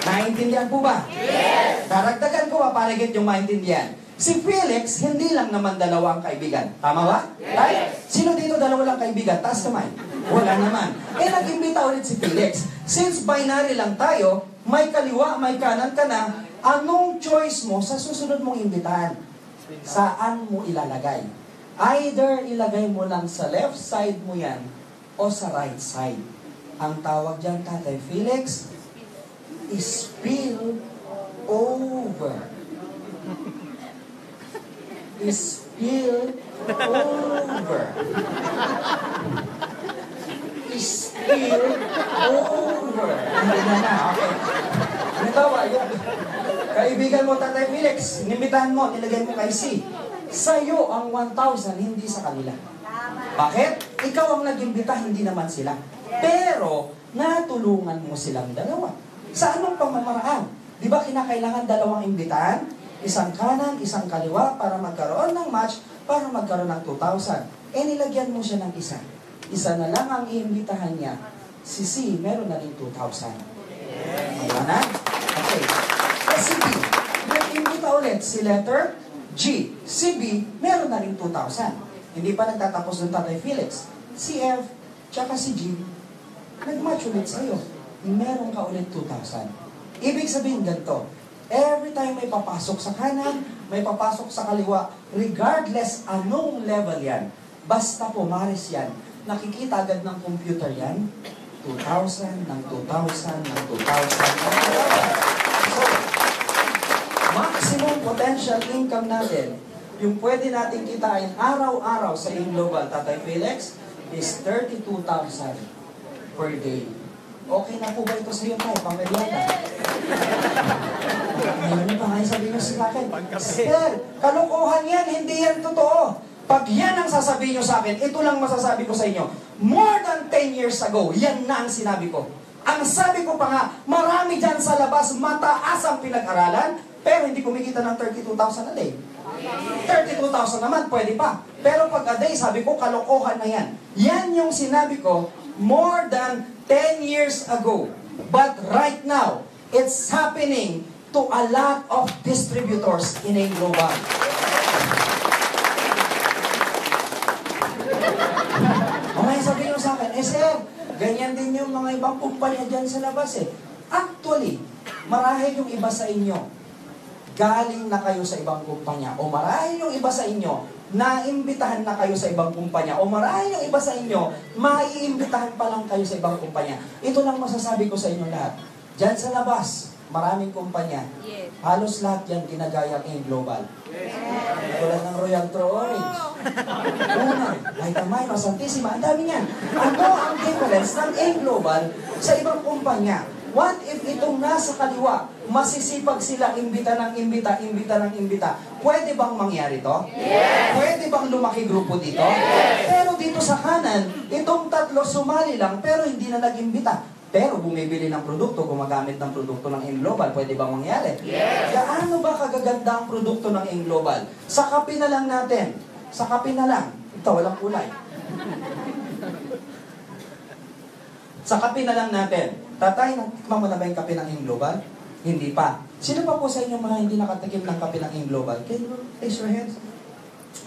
Naintindihan po ba? Yes! Daragdagan ko pa para get yung maintindihan. Si Felix, hindi lang naman dalawang kaibigan. Tama ba? Yes! Right? Sino dito dalawa lang kaibigan? Taas kamay. Wala naman. Nag-imbita ulit si Felix. Since binary lang tayo, may kaliwa, may kanan ka na, anong choice mo sa susunod mong imbitahan? Saan mo ilalagay? Either ilagay mo lang sa left side mo yan o sa right side. Ang tawag dyan, Tatay Felix, spill over. Spill over. Spill over. Hindi na. Okay. Halimbawa, yung kaibigan mo, Tatay Felix, inimbitahan mo, nilagay mo kay C. Sa'yo ang 1,000, hindi sa kanila. Bakit? Ikaw ang nag-imbita, hindi naman sila. Pero, natulungan mo silang dalawa. Sa anong pamamaraan? Di ba kinakailangan dalawang imbitahan? Isang kanan, isang kaliwa para magkaroon ng match, para magkaroon ng 2,000. Nilagyan mo siya ng isa. Isa na lang ang iimbitahan niya. Si C, meron na rin 2,000. Ayan na? Okay. Si B, nag-imbita ulit si letter G. Si B, meron na rin 2,000. Hindi pa nagtatapos ng Tatay Felix. Si F, tsaka si G, nag-match ulit sa'yo. Meron ka ulit 2,000. Ibig sabihin ganito, every time may papasok sa kanan, may papasok sa kaliwa, regardless anong level yan, basta pumares yan, nakikita agad ng computer yan, 2,000, ng 2,000, ng 2,000, ng 2,000. So, maximum potential income natin, yung pwede natin kitain araw-araw sa Global, Tatay Felix, is 32,000 per day. Okay na po ba ito sa iyo tayo, pangmerienda? Ngayon pa nga sabihin nyo sa akin, Sir, kalokohan yan, hindi yan totoo. Pag yan ang sasabihin nyo sa akin, ito lang masasabi ko sa inyo. More than 10 years ago, yan na ang sinabi ko. Ang sabi ko pa nga, marami dyan sa labas, mataas ang pinag-aralan, pero hindi kumikita ng 32,000 a day. 32,000 naman, pwede pa. Pero pag a day, sabi ko, kalokohan na yan. Yan yung sinabi ko, more than 10 years ago. But right now, it's happening to a lot of distributors in a global. Mamaya sabihin nyo sa akin, sir, ganyan din yung mga ibang kumpanya dyan sa labas eh. Actually, marahil yung iba sa inyo, galing na kayo sa ibang kumpanya, o marahil yung iba sa inyo, naimbitahan na kayo sa ibang kumpanya, o marahil yung iba sa inyo, maiimbitahan pa lang kayo sa ibang kumpanya. Ito lang masasabi ko sa inyo lahat. Diyan sa labas, maraming kumpanya. Yes. Halos lahat yan ginagaya ng global. Yes. Tulad ng Royal True Orange. Una, Vitamino, Santissima, ang dami yan. Ano ang difference ng global sa ibang kumpanya? What if itong nasa kaliwa, masisipag sila imbita ng imbita, imbita ng imbita? Pwede bang mangyari to? Yes! Pwede bang lumaki grupo dito? Yes! Pero dito sa kanan, itong tatlo sumali lang, pero hindi na nag-imbita. Pero bumibili ng produkto, gumagamit ng produkto ng Global, pwede bang mangyari? Yes! Gaano ba kagaganda ang produkto ng Global? Sa kape na lang natin. Sa kape na lang. Ito, walang kulay. Sa kape na lang natin. Tatay, natikman mo na ba yung kape ng Global? Hindi pa. Sino pa po sa inyo mga hindi nakatikim ng kape ng Global? Can you raise your hands?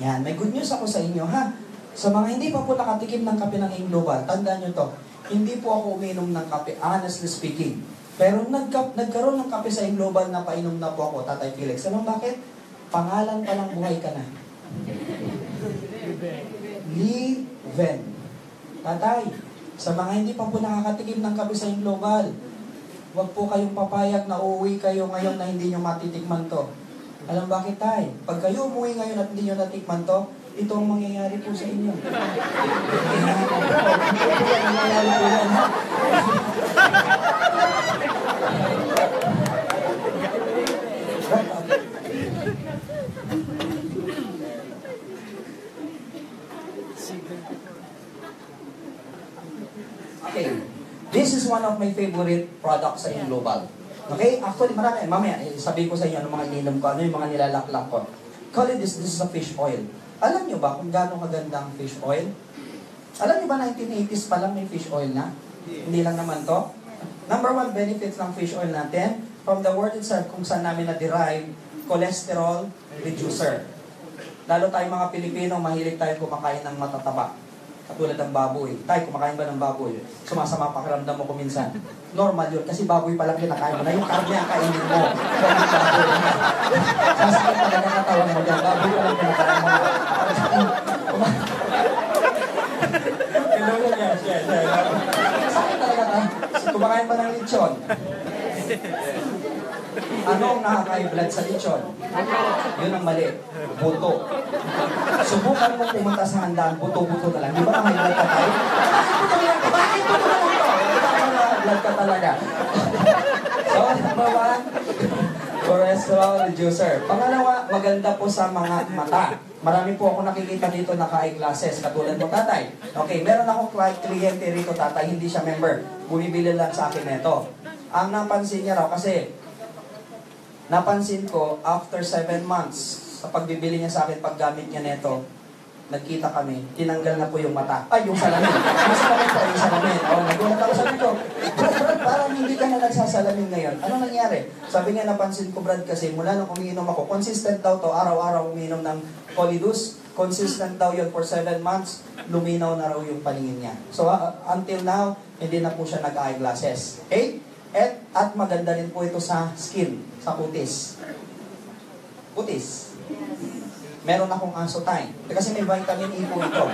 Yan, may good news ako sa inyo, ha? Sa mga hindi pa po nakatikim ng kape ng Global, tandaan nyo to, hindi po ako uminom ng kape, honestly speaking. Pero nagkaroon ng kape sa Global na painom na po ako, Tatay Felix. Alam bakit? Pangalan pa lang buhay ka na. Liven. Tatay, sa mga hindi pa po nakakatikim ng kape sa Global, huwag po kayong papayag na uuwi kayo ngayon na hindi nyo matitikman to. Alam bakit tay? Pag kayo umuwi ngayon at hindi nyo natikman to, ito ang mangyayari po sa inyo. Mangyayari po yan, ha? Okay, this is one of my favorite products sa Global. Okay, actually marami. Mamaya, sabihin ko sa inyo ano mga ininom ko, ano yung mga nilalaklak ko. Call it this is a fish oil. Alam nyo ba kung gaano kaganda ang fish oil? Alam nyo ba 1980s pa lang may fish oil na? Hindi lang naman to. Number one benefits ng fish oil natin, from the word itself kung saan namin na-derive, cholesterol reducer. Lalo tayong mga Pilipino, mahilig tayo kumakain ng matataba. Katulad ng baboy. Tay, kumakain ba ng baboy? Sumasama pakiramdam mo kuminsan. Normal yun, kasi baboy pa lang kinakain mo na. Yung karne ang kainin mo. Sasakit talaga katawan mo dyan. Baboy pa lang kinakain mo. Kilolo niya. Sasakit talaga ka. Kumakain ba ng lechon? Ano ang nakaka-blood sa lechon? Yun ang mali. Buto. Subukan mo pumunta sa handaan, buto-buto na lang. Di ba nakaka-blood ka tayo? Bakit buto ka talaga? So, So, number 1, cholesterol reducer. Pangalawa, maganda po sa mga mata. Marami po ako nakikita dito naka-eyeglasses, katulad mo tatay. Okay, meron akong kliyente rito tatay, hindi siya member. Bumibili lang sa akin nito. Ang napansin niya raw, kasi napansin ko, after 7 months, sa pagbibili niya sa akin, paggamit niya nito, nagkita kami, tinanggal na po yung mata. Ay, yung salamin. Yung salamin po, yung salamin. O, nagulat ako, sabi ko, Brad, parang hindi ka na nagsasalamin ngayon. Ano nangyari? Sabi niya, napansin ko, Brad, kasi mula nung umiinom ako, consistent daw to, araw-araw umiinom ng Polydus, consistent daw yun for 7 months, luminaw na raw yung paningin niya. So, until now, hindi na po siya nag-eyeglasses. Okay? At maganda rin po ito sa skin, sa kutis. Kutis. Meron akong aso Thai. Kasi may vitamin E po ito.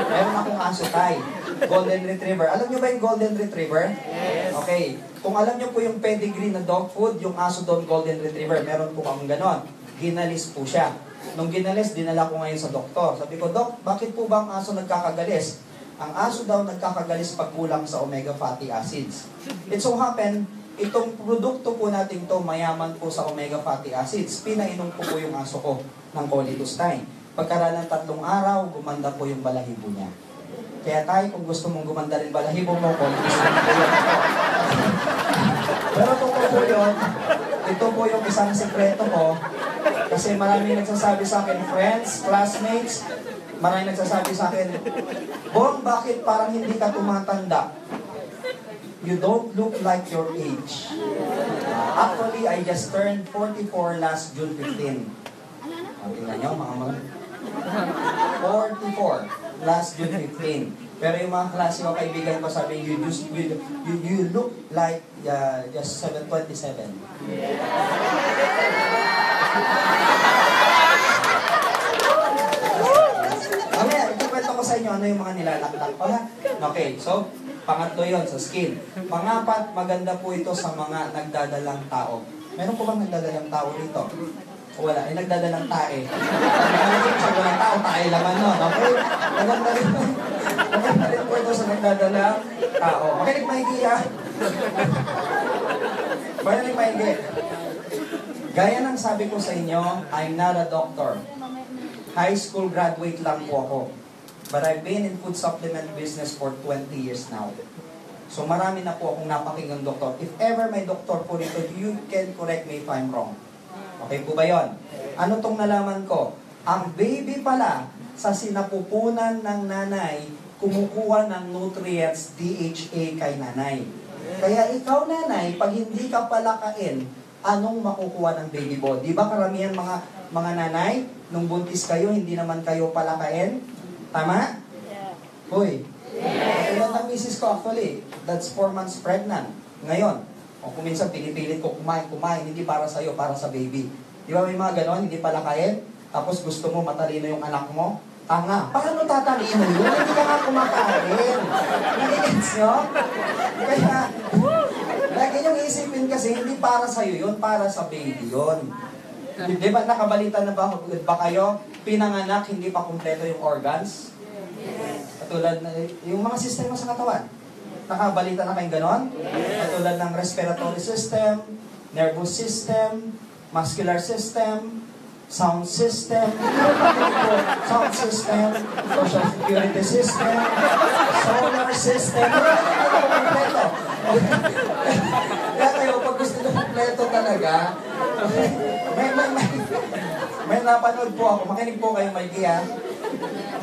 Meron akong aso Thai. Golden Retriever. Alam niyo ba yung Golden Retriever? Yes. Okay. Kung alam niyo po yung pedigree na dog food, yung aso doon Golden Retriever, meron po akong ganon. Ginalis po siya. Nung ginalis, dinala ko ngayon sa doktor. Sabi ko, Dok, bakit po ba ang aso nagkakagalis? Ang aso daw nagkakagalis pag kulang sa omega fatty acids. It so happen, itong produkto po natin to mayaman po sa omega fatty acids. Pinainom ko po yung aso ko ng Choledustine. Pagkaraan ng 3 araw, gumanda po yung balahibo niya. Kaya tayo, kung gusto mong gumanda rin balahibo mo, Choledustine po yun. Pero totoo po yun, ito po yung isang sekreto ko. Kasi maraming nagsasabi sa akin, friends, classmates, maraming nagsasabi sa akin, Bong, bakit parang hindi ka tumatanda? You don't look like your age. Actually, I just turned 44 last June 15. Tingnan nyo, mga 44 last June 15. Pero yung mga klase ko, kaibigan ko, sabi, you look like just 727. Mamaya, ikikwento ko sa inyo ano yung mga nilalaktak ko, ha? Okay, so, pangatlo yon sa skin. Pangapat, maganda po ito sa mga nagdadalang tao. Meron po bang nagdadalang tao dito? Wala, ay nagdadalang tae. Nagdadalang siya walang tao, tae laman nun. Okay? Maganda rin po ito sa nagdadalang tao. Makinig maigi, ha? Makinig maigi. Gaya ng sabi ko sa inyo, I'm not a doctor. High school graduate lang po ako. But I've been in food supplement business for 20 years now. So marami na po akong napakinggang doktor. If ever may doktor po dito, you can correct me if I'm wrong. Okay po ba yun? Ano tong nalaman ko? Ang baby pala, sa sinapupunan ng nanay, kumukuha ng nutrients DHA kay nanay. Kaya ikaw nanay, pag hindi ka palakain, anong makukuha ng baby mo? Di ba karamihan mga nanay, nung buntis kayo, hindi naman kayo palakain? Tama? Yeah. Hoy. Yeah. Ilan ang misis ko actually? That's 4 months pregnant. Ngayon, o kung minsan pinipilit ko kumain, hindi para sa'yo, para sa baby. Di ba may mga ganon, hindi palakain? Tapos gusto mo matalino yung anak mo? Tanga. Paano tatalino yun? Hindi ka nga kumakain. Nagigits nyo? Kaya, lagi niyong isipin kasi, hindi para sa'yo yun, para sa baby yun. Di ba nakabalita na ba kayo? Pinanganak, hindi pa kumpleto yung organs? Katulad na yung mga sistema sa katawan. Nakabalita na kayong ganon? Katulad ng respiratory system, nervous system, muscular system, sound system, social security system, solar system. Kaya kayo, pag gusto nyo kumpleto talaga, may napanood po ako, makinig po kayo, Mikey, ha?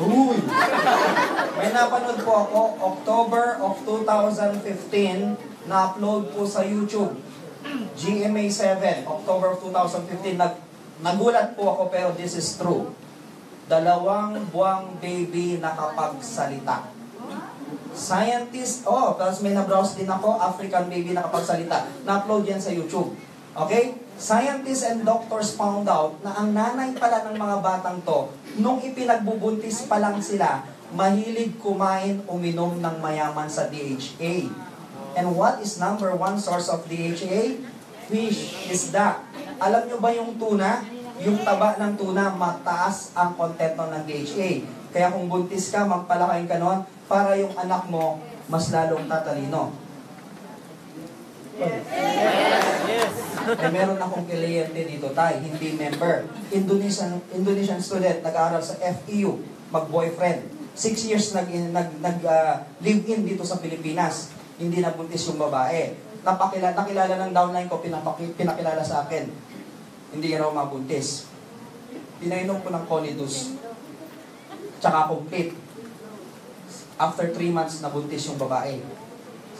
Uy! May napanood po ako, October of 2015, na-upload po sa YouTube. GMA 7, October of 2015, nagulat po ako pero this is true. 2 buwang baby nakapagsalita. Scientist, tapos may na-browse din ako, African baby nakapagsalita. Na-upload yan sa YouTube. Okay? Scientists and doctors found out na ang nanay pala ng mga batang to, nung ipinagbubuntis pa lang sila, mahilig kumain, uminom ng mayaman sa DHA. And what is number 1 source of DHA? Fish, isda. Alam nyo ba yung tuna? Yung taba ng tuna, mataas ang content ng DHA. Kaya kung buntis ka, magpalakain ka nun, para yung anak mo, mas lalong tatalino. meron akong kliyente dito, tay, hindi member. Indonesian student, nag-aaral sa FEU, mag-boyfriend. 6 years live-in dito sa Pilipinas. Hindi nabuntis yung babae. Nakilala ng downline ko, pinakilala sa akin. Hindi raw mabuntis. Pinainom ko ng Colidus. Tsaka complete. After 3 months, nabuntis yung babae.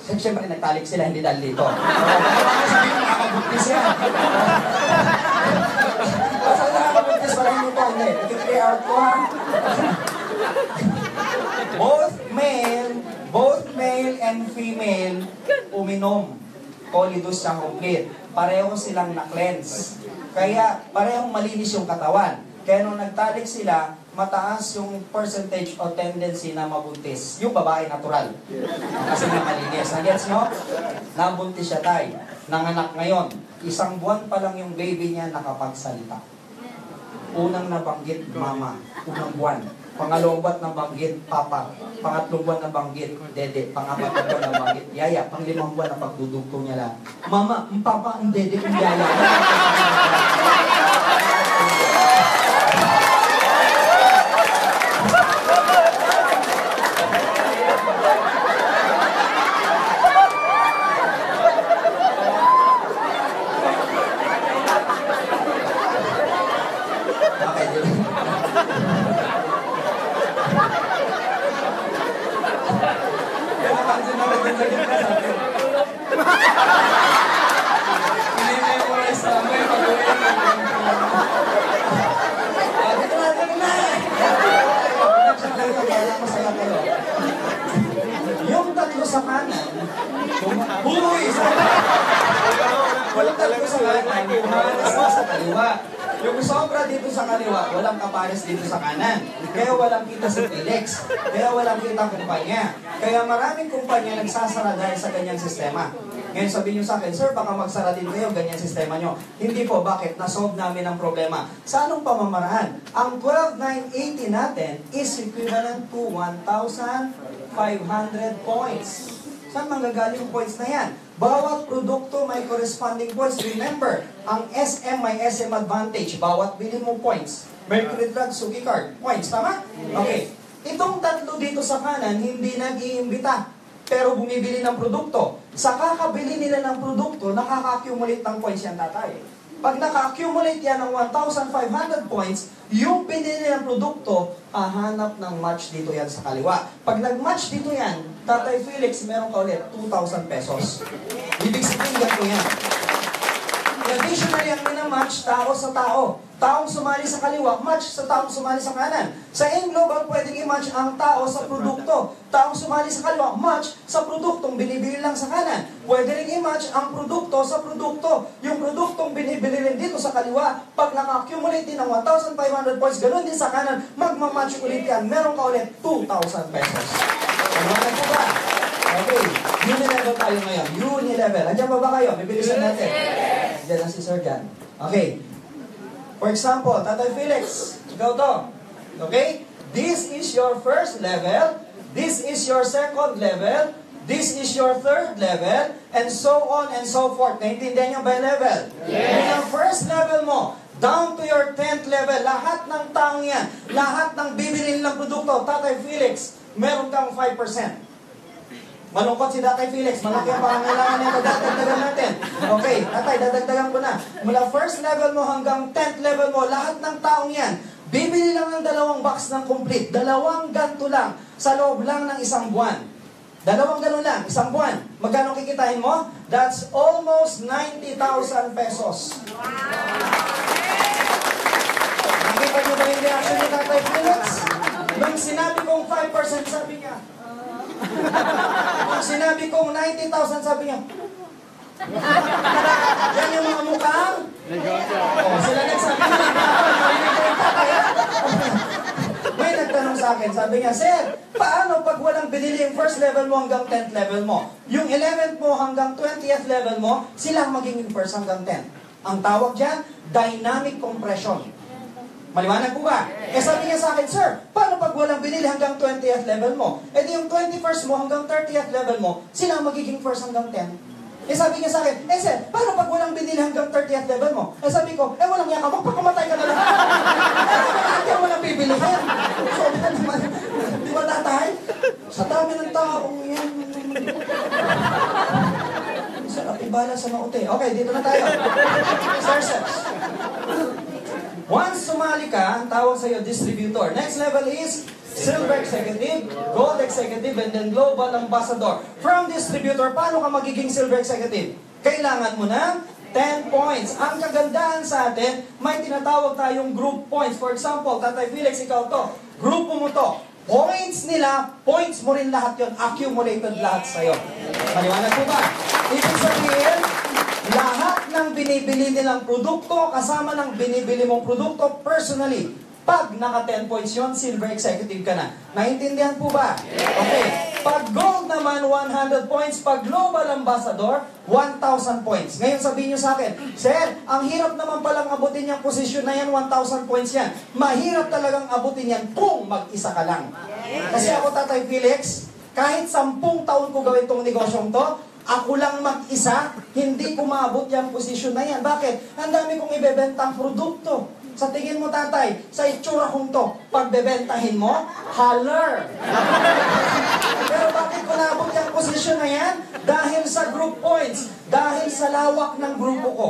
Siyempre, nagtalik sila, hindi dahil dito. Baka sabihin, nakakabuntis yan. Basta nakakabuntis, parang dito, hindi. Nag-clear out ko, ha? Both male and female, uminom. Colidus siya complete. Pareho silang na-cleanse. Kaya, parehong malinis yung katawan. Kaya nung nagtalik sila, mataas yung percentage o tendency na mabuntis. Yung babae natural. Kasi nga malinis. Nagets nyo? Nabuntis siya tay. Nanganak ngayon. 1 buwan pa lang yung baby niya nakapagsalita. Unang nabanggit, mama. Unang buwan. Pangalawang buwan nabanggit, papa. Pangatlong buwan nabanggit, dede. Pangapat na buwan nabanggit, yaya. Panglimang buwan na pagdudugtong niya lang. Mama, papa, ang dede, ang yaya. Yung tatlo sa kanan, pumalas na sa kaliwa. Yung sobra dito sa kaliwa, walang kapares dito sa kanan. Kaya walang kita si Felix. Kaya walang kita kumpanya. Kaya maraming kumpanya nagsasara dahil sa ganyang sistema. Ngayon sabihin nyo sa akin, sir, baka magsara din kayo, ganyan sistema nyo. Hindi po, bakit? Nasolve namin ang problema. Sa anong pamamaraan? Ang 12,980 natin is equivalent to 1,500 points. Saan manggagaling yung points na yan? Bawat produkto may corresponding points. Remember, ang SM may SM advantage. Bawat bili mo points. Mercury Drug, Suki Card, points. Tama? Okay. Itong tatlo dito sa kanan, hindi nag-iimbita. Pero bumibili ng produkto. Sa kakabili nila ng produkto, nakaka-accumulate ng points yan, tatay. Pag naka-accumulate yan ng 1,500 points, yung pinili ng produkto, hahanap ng match dito yan sa kaliwa. Pag nag-match dito yan, Tatay Felix, meron ka ulit 2,000 pesos. Ibig sabihin ganito yan. Traditionally, ang minamatch, tao sa tao. Taong sumali sa kaliwa, match sa taong sumali sa kanan. Sa Global, pwedeng i-match ang tao sa produkto. Taong sumali sa kaliwa, match sa produktong binibili lang sa kanan. Pwede rin i-match ang produkto sa produkto. Yung produktong binibili rin dito sa kaliwa, pag naka-accumulate din ng 1,500 points, ganoon din sa kanan, magmamatch ulit yan. Meron ka ulit 2,000 pesos. Ano po ba? Okay, Unilevel tayo ngayon. Unilevel. Andiyan ba kayo? Bibilisan natin. Andiyan na si Sir Jan. Okay. For example, Tatay Felix, ikaw to. Okay? This is your first level. This is your second level. This is your third level. And so on and so forth. Naintindihan niyo ba yung level? Yes. Yung first level mo, down to your 10th level, lahat ng taong yan, lahat ng bibili ng produkto, Tatay Felix, meron kang 5%. Malungkot si Tatay Felix, malaki ang pangangailangan nito, dadagdagan natin. Okay, Tatay, dadagdagan ko na. Mula first level mo hanggang 10th level mo, lahat ng taong yan, bibili lang ng 2 box ng complete. 2 ganto lang, sa loob lang ng 1 buwan. 2 ganun lang, 1 buwan. Magkano kikitain mo? That's almost 90,000 pesos. Nakita niyo ba yung reaction ni Tatay Felix? Nung sinabi kong 5%, sabi niya, nung sinabi kong 90,000, sabi niya, yan yung mga mukhang? Sila nagsabi niya, may nagtanong sa akin, sabi niya, Sir, paano pag walang binili yung first level mo hanggang 10th level mo? Yung 11th mo hanggang 20th level mo, sila magiging first hanggang 10th. Ang tawag dyan, dynamic compression. Maliwanag po ba? Eh sabi niya sa akin, Sir, paano pag walang binili hanggang 20th level mo? Eh di yung 21st mo hanggang 30th level mo, sila magiging first hanggang 10. Eh sabi niya sa akin, eh sir, paano pag walang binili hanggang 30th level mo? Eh sabi ko, eh walang yaka, magpakamatay ka na lang. Eh walang bibilihin. So na naman, di ba tatay? Sa dami ng taong yan. Sarap ibala sa maute. Okay, dito na tayo. Star steps. Once sumali ka, ang tawag sa'yo, distributor. Next level is Silver Executive, Gold Executive, and then Global Ambassador. From distributor, paano ka magiging Silver Executive? Kailangan mo ng 10 points. Ang kagandahan sa atin, may tinatawag tayong group points. For example, Tatay Felix, ikaw to. Grupo mo to. Points nila, points mo rin lahat yon, accumulated lahat sa'yo. Maliwanag po ba? Ibig sabihin, lahat ng binibili nilang produkto, kasama ng binibili mong produkto personally, pag naka 10 points yun, Silver Executive ka na. Naintindihan po ba? Okay. Pag Gold naman, 100 points. Pag Global Ambassador, 1,000 points. Ngayon sabihin nyo sa akin, Sir, ang hirap naman palang abutin yung posisyon na yan, 1,000 points yan. Mahirap talagang abutin yan kung mag-isa ka lang. Kasi ako, Tatay Felix, kahit 10 taon ko gawin tong negosyong to, ako lang mag-isa, hindi ko maabot yung posisyon na yan. Bakit? Ang dami kong ibebentang produkto. Sa tingin mo, tatay, sa itsura kong to, pagbebentahin mo, holler. Pero bakit ko naabot yung posisyon na yan? Dahil sa group points, dahil sa lawak ng grupo ko.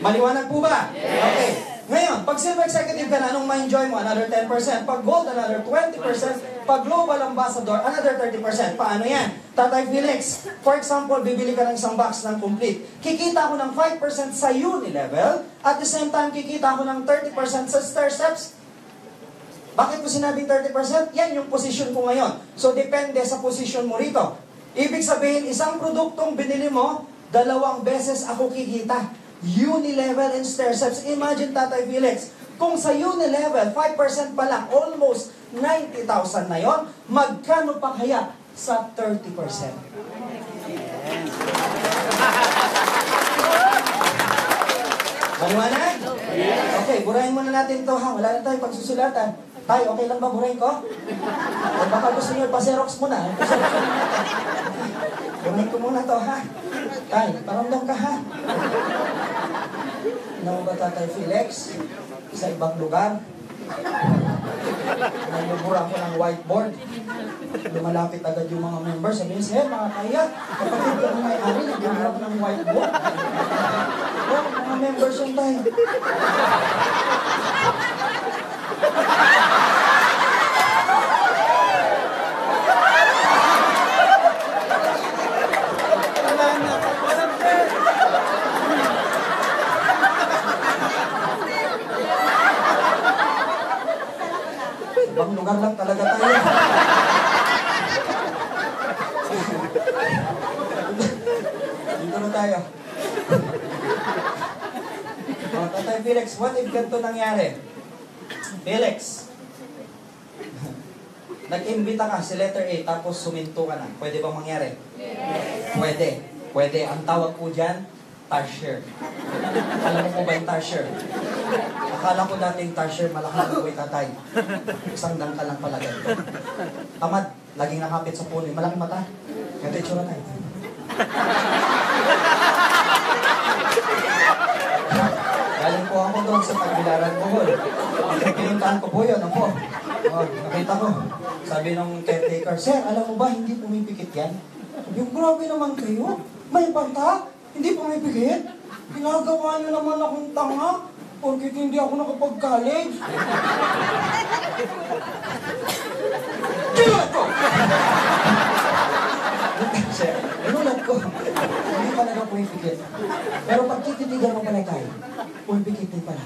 Maliwanag po ba? Okay. Ngayon, pag Silver Executive ka na, anong ma-enjoy mo? Another 10%. Pag Gold, another 20%. Pag Global Ambassador, another 30%. Paano yan? Tatay Felix, for example, bibili ka ng isang box ng complete. Kikita ko ng 5% sa uni-level. At the same time, kikita ko ng 30% sa stair steps. Bakit ko sinabing 30%? Yan yung position ko ngayon. So, depende sa position mo rito. Ibig sabihin, isang produktong binili mo, 2 beses ako kikita. Uni-level and stair steps. Imagine, Tatay Felix, kung sa uni-level, 5% pa lang, almost 90,000 na yon, magkano pa kaya sa 30%? Maliwanag? Okay, burahin muna natin ito ha. Wala na tayong pagsusulatan. Tay, okay lang ba burahin ko? O baka gusto nyo pa-xerox muna. Burahin ko muna to ha. Tay, paramdam ka ha. Ano ba, Tatay Felix? Sa ibang lugar, nalubura ko ng whiteboard. Lumalapit agad yung mga members. Sabihin, Sir, mga kaya, kapatid ka ng may-ari, nagbuburap ng whiteboard. Oh, mga members yung tayo. Ibang lugar lang talaga tayo. Dito na tayo. Tatay Felix, what if ganito nangyari? Felix, nag-imbita ka si letter A tapos suminto ka na. Pwede bang mangyari? Yes. Pwede. Pwede. Ang tawag po dyan, tarsier. Alam mo po ba yung tarsier? Akala ko dating tarsier, malaki na po tatay. Isang dangka lang pala ganito. Tamad, laging nakapit sa puno. Malaking mata. Ganito yung tsura tayo. Galing po ako doon sa Tagbilaran Bohol. Pinuntahan ko po yun. Ako. Nakita ko. Sabi nung caretaker, Sir, alam mo ba, hindi pumipikit yan? Yung grabe naman kayo. May panta? Hindi pumipikit? Ginagawa niyo naman akong tanga. Porkit hindi ako nakapag-college. Ginulat ko! Sir, ginulat ko. Hindi talaga pumipikit. Pero pag tititigan mo pala tayo, pumipikit din pala.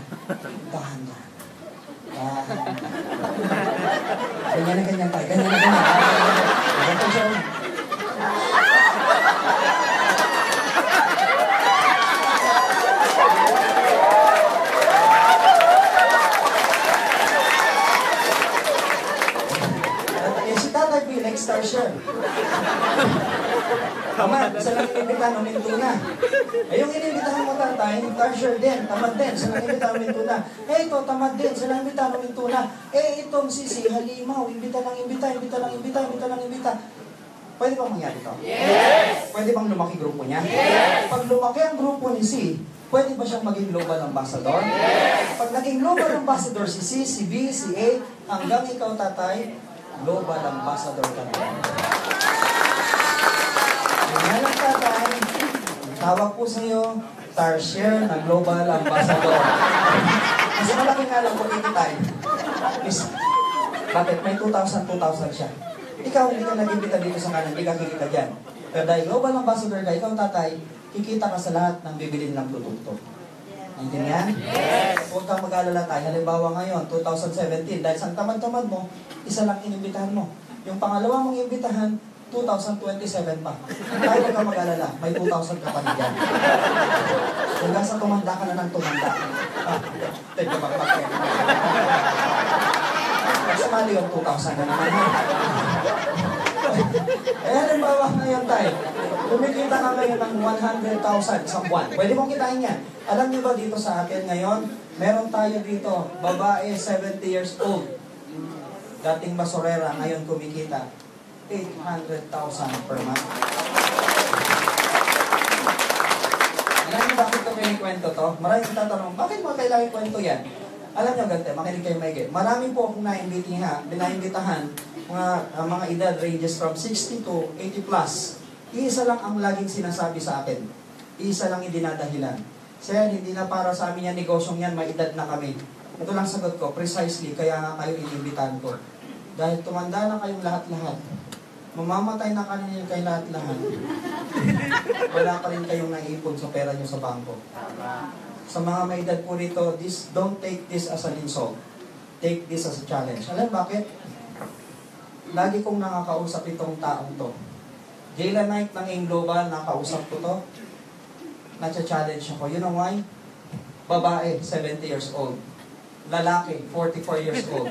Dahan-dahan. Ganyan na ganyan tayo. Ganyan na ganyan. Ganyan siya. Tarsier. Tamad, isa lang inimbitahan, uminto na. Eh, yung inimbitahan mo tatay, tarsier din, tamad din, isa lang inimbitahan, uminto na. Eh, ito, tamad din, isa lang inimbitahan, uminto na. Eh, itong sisi, halimaw, imbita lang imbita, imbita lang imbita, imbita lang imbita. Pwede bang mangyari to? Yes! Pwede bang lumaki grupo niya? Yes! Pag lumaki ang grupo ni C, pwede ba siyang maging global ambassador? Yes! Pag naging global ambassador si C, si B, si A, hanggang ikaw, tatay, global ambassador ka na. Yan lang, tatay. Tawag po sa iyo, Tarsier na global ambassador. Kasi malaking alam ko, tayo. Miss, bakit? May 2,000 siya. Ikaw, hindi ka nag-imbita dito sa kanan, hindi ka kikita dyan. Pero dahil global ambassador ka, ikaw, tatay, kikita ka sa lahat ng bibilin ng produkto. Intindihan? Yes! Huwag kang mag-alala tayo. Halimbawa ngayon, 2017, dahil sa tamad-tamad mo, isa lang inimbitahan mo. Yung pangalawa mong imbitahan, 2027 pa. Tayo huwag kang mag-alala, may 2,000 ka pa dyan. Hanggang sa tumanda ka na ng tumanda. Teka, bakit? Sumali yung 2,000 na naman. Eh, halimbawa ngayon tayo, kumikita ka ngayon ng 100,000 isang buwan. Pwede mong kitain yan. Alam niyo ba dito sa atin ngayon, meron tayo dito, babae, 70 years old. Dating basurera, ngayon kumikita 800,000 per month. Alam niyo bakit ito kwento to? Maraming tatanong, bakit mo kailangan kwento yan? Alam niyo, gante, makinig kayo maigi. Marami po akong binaimbitahan, mga edad ranges from 60 to 80 plus. Iisa lang ang laging sinasabi sa akin. Iisa lang yung dinadahilan. Sir, hindi na para sa amin yan, negosyong yan, may edad na kami. Ito lang sagot ko, precisely, kaya nga kayo inimbitahan ko. Dahil tumanda na kayong lahat-lahat. Mamamatay na kanina kayo lahat-lahat. Wala pa rin kayong naipon sa pera nyo sa bangko. Sa mga may edad po rito, don't take this as an insult. Take this as a challenge. Alam bakit? Lagi kong nakakausap itong taong to. Gala night ng AIM Global, nakausap ko to. Nacha-challenge ako. You know why? Babae, 70 years old. Lalaki, 44 years old.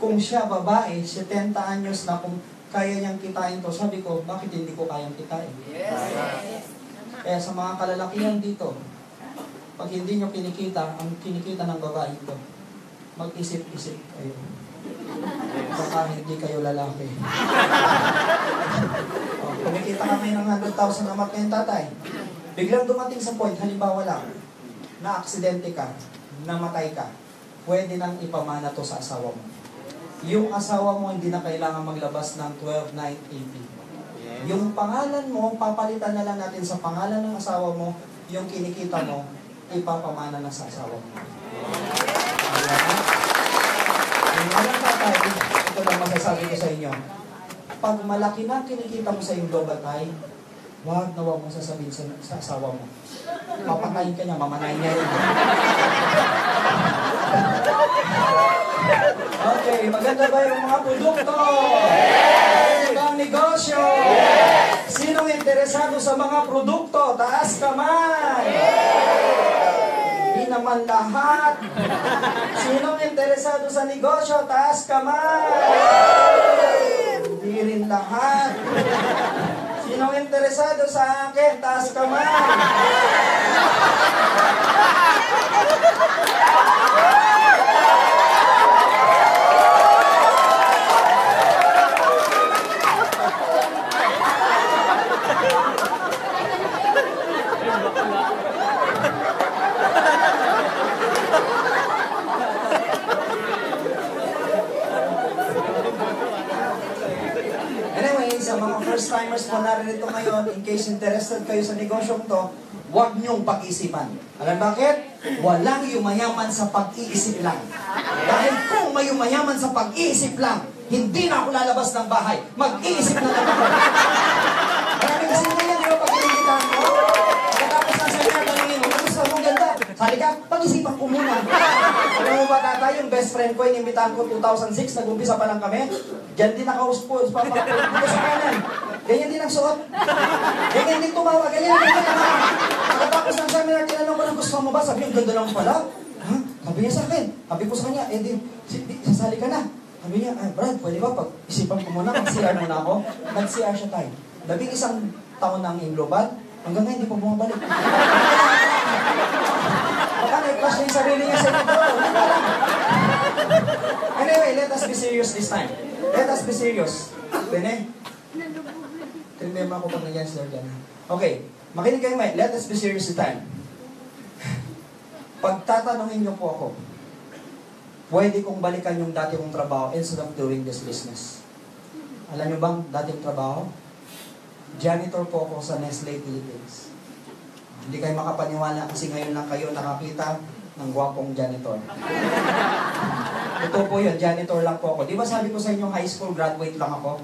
Kung siya babae, 70 anyos na, kung kaya niyang kitain to, sabi ko, bakit hindi ko kayang kitain? Yes. Kaya sa mga kalalakihan dito, pag hindi nyo kinikita, ang kinikita ng babae ito, mag-isip-isip kayo. Baka hindi kayo lalaki. Kumikita kami ng 100,000 na ngayon, tatay. Biglang dumating sa point, halimbawa lang, na aksidente ka, namatay ka, pwede nang ipamana to sa asawa mo. Yung asawa mo hindi na kailangan maglabas ng 12,980. Yung pangalan mo, papalitan na lang natin sa pangalan ng asawa mo, yung kinikita mo, ipapamana na sa asawa mo. Yung alam tatay, ito lang masasabi ko sa inyo. Pag malaki na kinikita mo sa iyong global tay, huwag na huwag mo sasabihin sa asawa mo. Papatayin ka niya, mamanayin niya yun. Okay, maganda ba yung mga produkto? Yes! Ibang negosyo? Yes! Sinong interesado sa mga produkto? Taas kamay! Yes! Hindi naman lahat. Sinong interesado sa negosyo? Taas kamay! Yes! Hindi rin lahat. Sinong interesado sa akin? Taas kamay! Anyway, sa mga first-timers po naririto ngayon, in case interested kayo sa negosyong to, huwag niyong pag-isipan. Alam bakit? Walang yumayaman sa pag-iisip lang. Dahil kung may yumayaman sa pag-iisip lang, hindi na ako lalabas ng bahay. Mag-iisip na lang ako. Marami kasi ngayon, di ba, pag-iinitan ko? Pagkatapos ng seminar, tanongin mo, gusto mo ganda? Sali ka, pag-isipan ko muna. Alam mo ba, tata, yung best friend ko, inimbitahan ko 2006, nag-umpisa pa lang kami. Diyan din naka-uspos, dito sa kanan. Ganyan din ang suot. Ganyan din tumawa, ganyan din tumawa. Pagkatapos ng seminar, tinanong ko lang, gusto mo ba? Sabi yung ganda lang pala. Ha? Sabi niya sa akin. Sabi ko sa kanya, sasali ka na. Sabi niya, Brad, pwede ba pag-isipan ko muna, mag-CR muna ako? Nag-CR siya tayo. 11 taon na ang AIM Global, hanggang ngayon hindi pa bumabalik. Baka na-flash na yung sarili niya sa ito. Anyway, let us be serious this time. Let us be serious. Bene? problema ako pag nandiyan si Lord yan. Okay, makinig kayo, Mike. Let us be serious this time. Pagtatanungin niyo po ako, pwede kong balikan yung dati kong trabaho instead of doing this business. Alam niyo bang dating trabaho? Janitor po ako sa Nestle Philippines. Hindi kayo makapaniwala kasi ngayon lang kayo nakakita ng gwapong janitor. Ito po yun, janitor lang po ako. Di ba sabi ko sa inyo, high school graduate lang ako?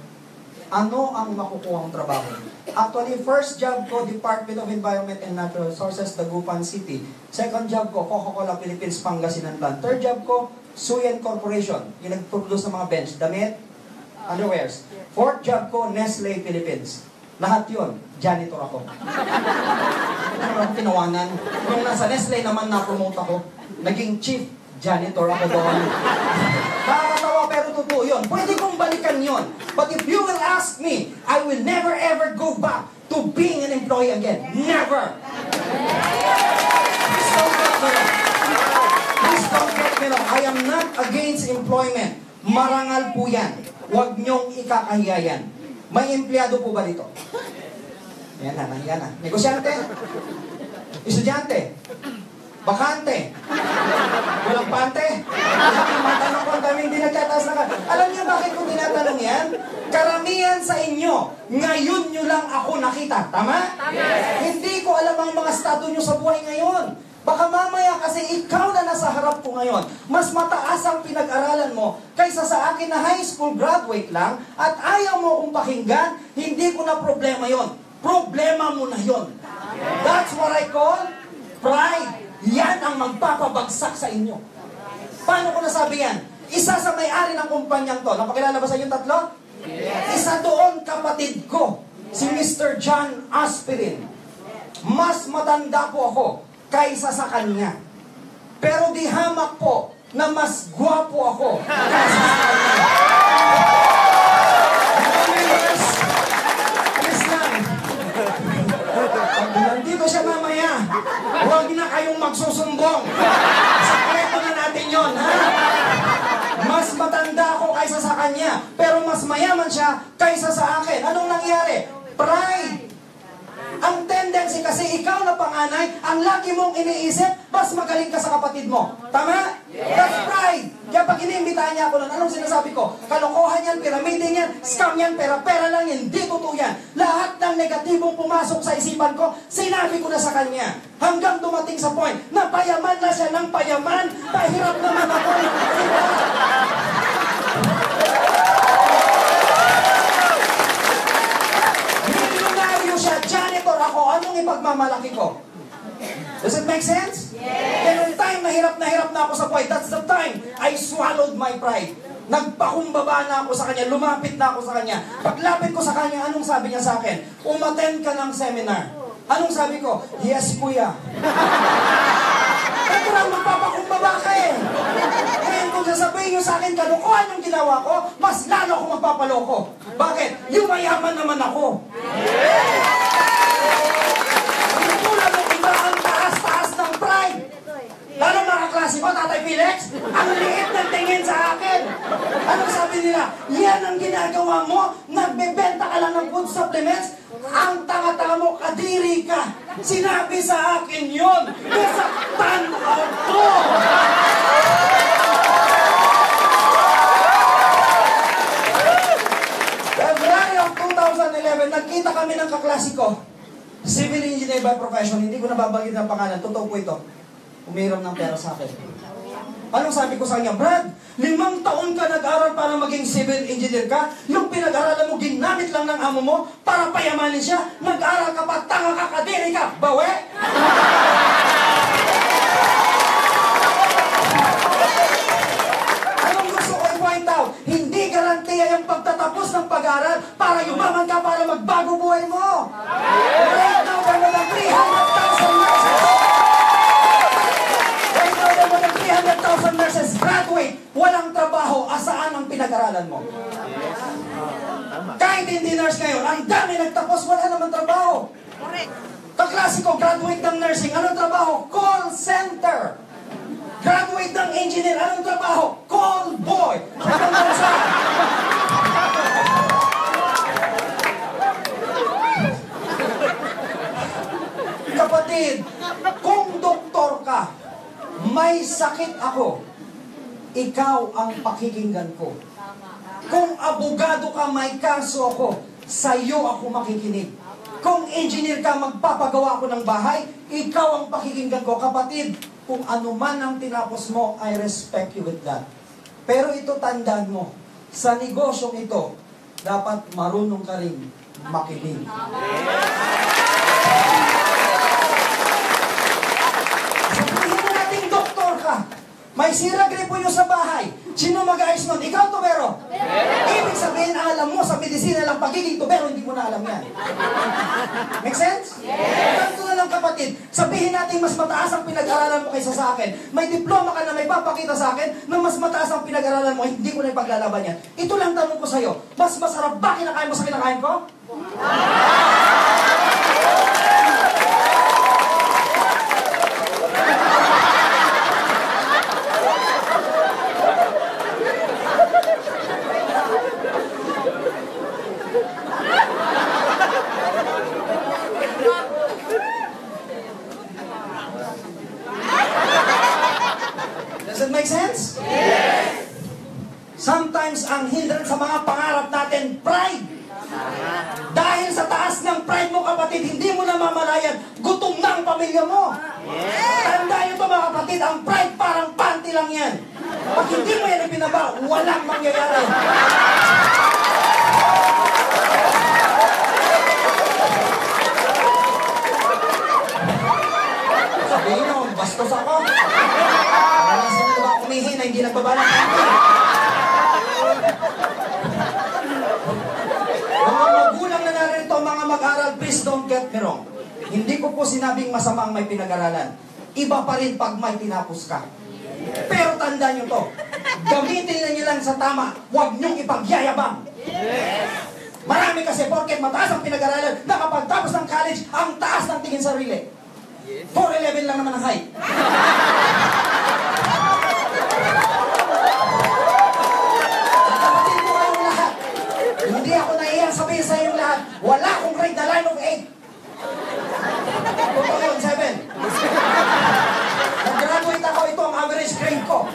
Ano ang makukuha ang trabaho? Actually, first job ko, Department of Environment and Natural Resources, Dagupan City. Second job ko, Coca-Cola Philippines, Pangasinan Plant. Third job ko, Suyen Corporation. Yung nag-produce ng mga bench, damit, underwears. Fourth job ko, Nestle Philippines. Lahat yun, janitor ako. Ano ako tinawanan? Nung nasa Nestle naman na-promote ako, naging chief janitor ako doon. Nakakatawa pero totoo yun. Pwede kong balikan yun. But if you will ask me, I will never ever go back to being an employee again. Never! Please don't get me wrong. Please don't get me wrong. I am not against employment. Marangal po yan. Huwag niyong ikakahiya yan. May empleyado po ba dito? Ayan na, nahiya na. Negosyante? Estudyante? Bakante? Walang pante? Matanong ko ang dami hindi nagtataas na ka. Alam niyo bakit ko tinatanong yan? Karamihan sa inyo, ngayon nyo lang ako nakita. Tama? Hindi ko alam ang mga estado nyo sa buhay ngayon. Baka mamaya kasi ikaw na nasa harap ko ngayon, mas mataas ang pinag-aralan mo kaysa sa akin na high school graduate lang at ayaw mo kong pakinggan, hindi ko na problema yon. Problema mo na yon. That's what I call pride. Yan ang magpapabagsak sa inyo. Paano ko nasabi yan? Isa sa may-ari ng kumpanyang to, napakilala ba sa inyo tatlo? Yes. Isa doon kapatid ko, si Mr. John Aspirin. Mas matanda po ako kaysa sa kanya. Pero di hamak po na mas gwapo ako kaysa sa kanya. Alis lang. Pag nandito siya mamaya, huwag na kayong magsusumbong. Sakreto na natin yon, ha? Mas matanda ako kaysa sa kanya, pero mas mayaman siya kaysa sa akin. Anong nangyari? Pride. Ang tendency kasi ikaw na panganay, ang lagi mong iniisip, mas magaling ka sa kapatid mo. Tama? Yes. That's pride. Kaya pag iniimbitahan niya ako nun, anong sinasabi ko? Kalokohan yan, piramiding yan, scam yan, pera-pera lang yan, hindi totoo yan. Lahat ng negatibong pumasok sa isipan ko, sinabi ko na sa kanya. Hanggang dumating sa point na payaman na siya ng payaman, pahirap naman ako ng iba. Ako, anong ipagmamalaki ko? Does it make sense? Yes. Kaya nung time na hirap na ako sa buhay, that's the time I swallowed my pride. Nagpakumbaba na ako sa kanya, lumapit na ako sa kanya. Paglapit ko sa kanya, anong sabi niya sa akin? Umattend ka ng seminar. Anong sabi ko? Yes, kuya. Ito lang, magpapakumbaba ka eh. Ngayon kung sasabihin niyo sa akin, kalokohan yung ginawa ko, mas lalo ako magpapaloko. Bakit? Yung mayaman naman ako. Yes. Tulad ng iba ang taas-taas ng pride. Lalo mga klase mo, Tatay Felix, ang liit ng tingin sa akin. Anong sabi nila? Yan ang ginagawa mo, nagbebenta ka lang ng food supplements, ang tanga-tanga mo, kadiri ka. Sinabi sa akin yun, nasaktan ako. February of 2011, nagkita kami ng kaklase ko. Civil engineer by profession, hindi ko nababanggit ng pangalan, totoo po ito. Umiram ng pera sa akin. Anong sabi ko sa kanya? Brad, 5 taon ka nag-aral para maging civil engineer ka? Yung pinag-aralan mo, ginamit lang ng amo mo para payamanin siya? Nag-aral ka pa, tanga ka, kadiri ka, bawe? Anong gusto ko i-point out? Hindi garantiya yung pagtatapos ng pag-aral para yumaman ka, para magbago buhay mo. Right now, there more than 300,000 nurses. Right now, there more than 300,000 nurses graduate. Walang trabaho. Asaan ang pinag-aralan mo? Kahit hindi nurse ngayon, ang dami nagtapos, wala naman trabaho. Kaklase ko, graduate ng nursing. Anong trabaho? Call center. Graduate ng engineer. Anong trabaho? Call boy. Anong bansa? may sakit ako, ikaw ang pakikinggan ko. Kung abogado ka, may kaso ako, sa iyo ako makikinig. Kung engineer ka, magpapagawa ako ng bahay, ikaw ang pakikinggan ko. Kapatid, kung ano man ang tinapos mo, I respect you with that. Pero ito tandaan mo, sa negosyong ito, dapat marunong ka rin makinig. Sabihin mo natin, doktor ka, may sira gripo nyo sa bahay. Sino mag-ayos nun? Ikaw, tubero. Ibig sabihin, alam mo sa medisina lang pagiging tubero, hindi mo na alam yan. Make sense? Yes. Ganito na lang kapatid, sabihin natin mas mataas ang pinag-aralan mo kaysa sa akin. May diploma ka na may papakita sa akin na mas mataas ang pinag-aralan mo, hindi ko na ipaglalaban yan. Ito lang tanong ko sa'yo, mas masarap ba kinakain mo sa kinakain ko? Does it make sense? Yes! Sometimes ang hindrance sa mga pangarap natin, pride. Dahil sa taas ng pride mo, kapatid, hindi mo na mamalayan, gutom na ang pamilya mo. Yes! Tandaan nyo ito mga kapatid, ang pride parang panty lang yan. Pag hindi mo yan ibinaba, walang mangyayari. Sabihin nyo, bastos ako. Nalasan na ba kumihin na hindi nagbabalang kami? Mga magulang na narito, mga mag-aral, please don't get me wrong. Hindi ko po sinabing masama ang may pinag-aralan. Iba pa rin pag may tinapos ka. Pero tandaan nyo to, gamitin na nyo lang sa tama, huwag nyong ipagyayabang. Marami kasi porket mataas ang pinag-aralan, nakapagtapos ng college, ang taas ng tingin sarili. 4'11 lang naman ang height. Kapatid ko kayong lahat, hindi ako naiyang sabihin sa inyong lahat, wala akong grade na line of 8. Totoo yun, 7. Nag-graduate ako, ito ang average grade ko.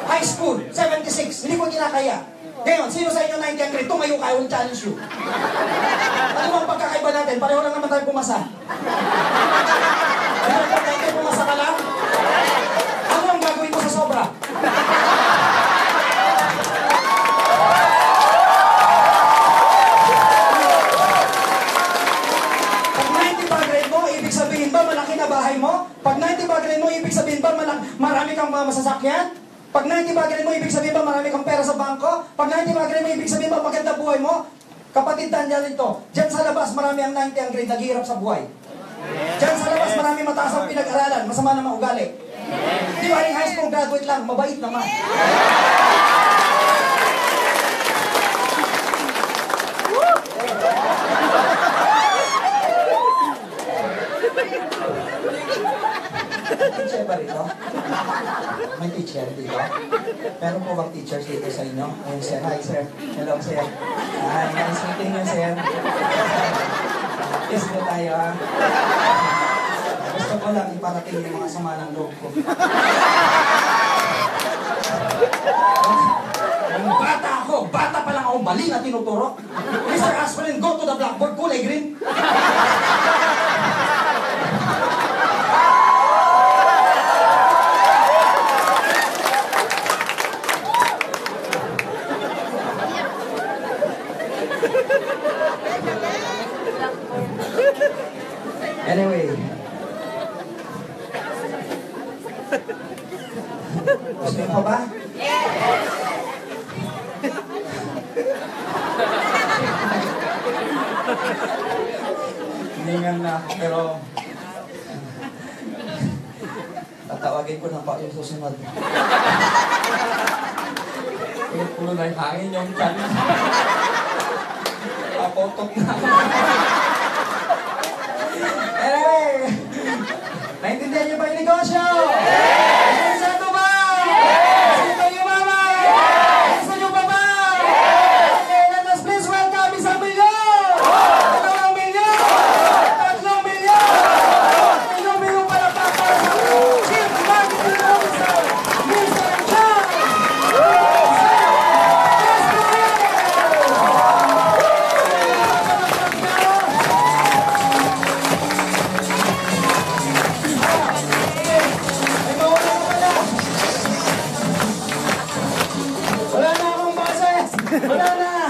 High school, 76. Hindi ko kinakaya. Ngayon, sino sa inyo 90 ang grade? Tumayo kayo, will challenge you. Ano bang pagkakaiba natin? Pareho lang naman tayo pumasa. Ano ang pagkakaiba pumasa ka lang? Ano ang gagawin mo sa sobra? Pag 90 ba grade mo, ibig sabihin ba malaki na bahay mo? Pag 90 ba grade mo, ibig sabihin ba marami kang masasakyan? Pag 90 ba grade mo, ibig sabihin ba marami kang pera sa bangko? Pag 90 ba grade mo, ibig sabihin ba maganda buhay mo? Kapatid, tandaan nito, dyan sa labas marami ang 90 ang grade, naghihirap sa buhay. Dyan sa labas marami mataas ang pinag-aralan, masama naman ugali. Di ba rin high school graduate lang, mabait naman. Teacher ba rito? May teacher dito? Meron po bang teachers dito sa inyo? Ayun, sir. Hi, sir. Hello, sir. Hi, nice meeting you, sir. Yes, na tayo, ha? Gusto ko lang iparating yung mga sama ng loob ko. Nung bata ako, bata pa lang ako, mali na tinuturo. Mr. Aspirin, go to the blackboard, kulay green. Anyway. Gusto niyo pa ba? Yes! Hiningan na ako, pero tatawagin ko na pa yung susunod. Pulo na yung hangin yung chan. Apotok na. Anyway, naintindihan niyo ba yung negosyo? Yes! Sino ba? Yes! Sino yung mama? Yes! Sino yung baba? Yes! Okay, let us please welcome isang milyon! 2 milyon! 3 milyon! 3 milyon pala para sa Chief Marketing Officer! Wala na.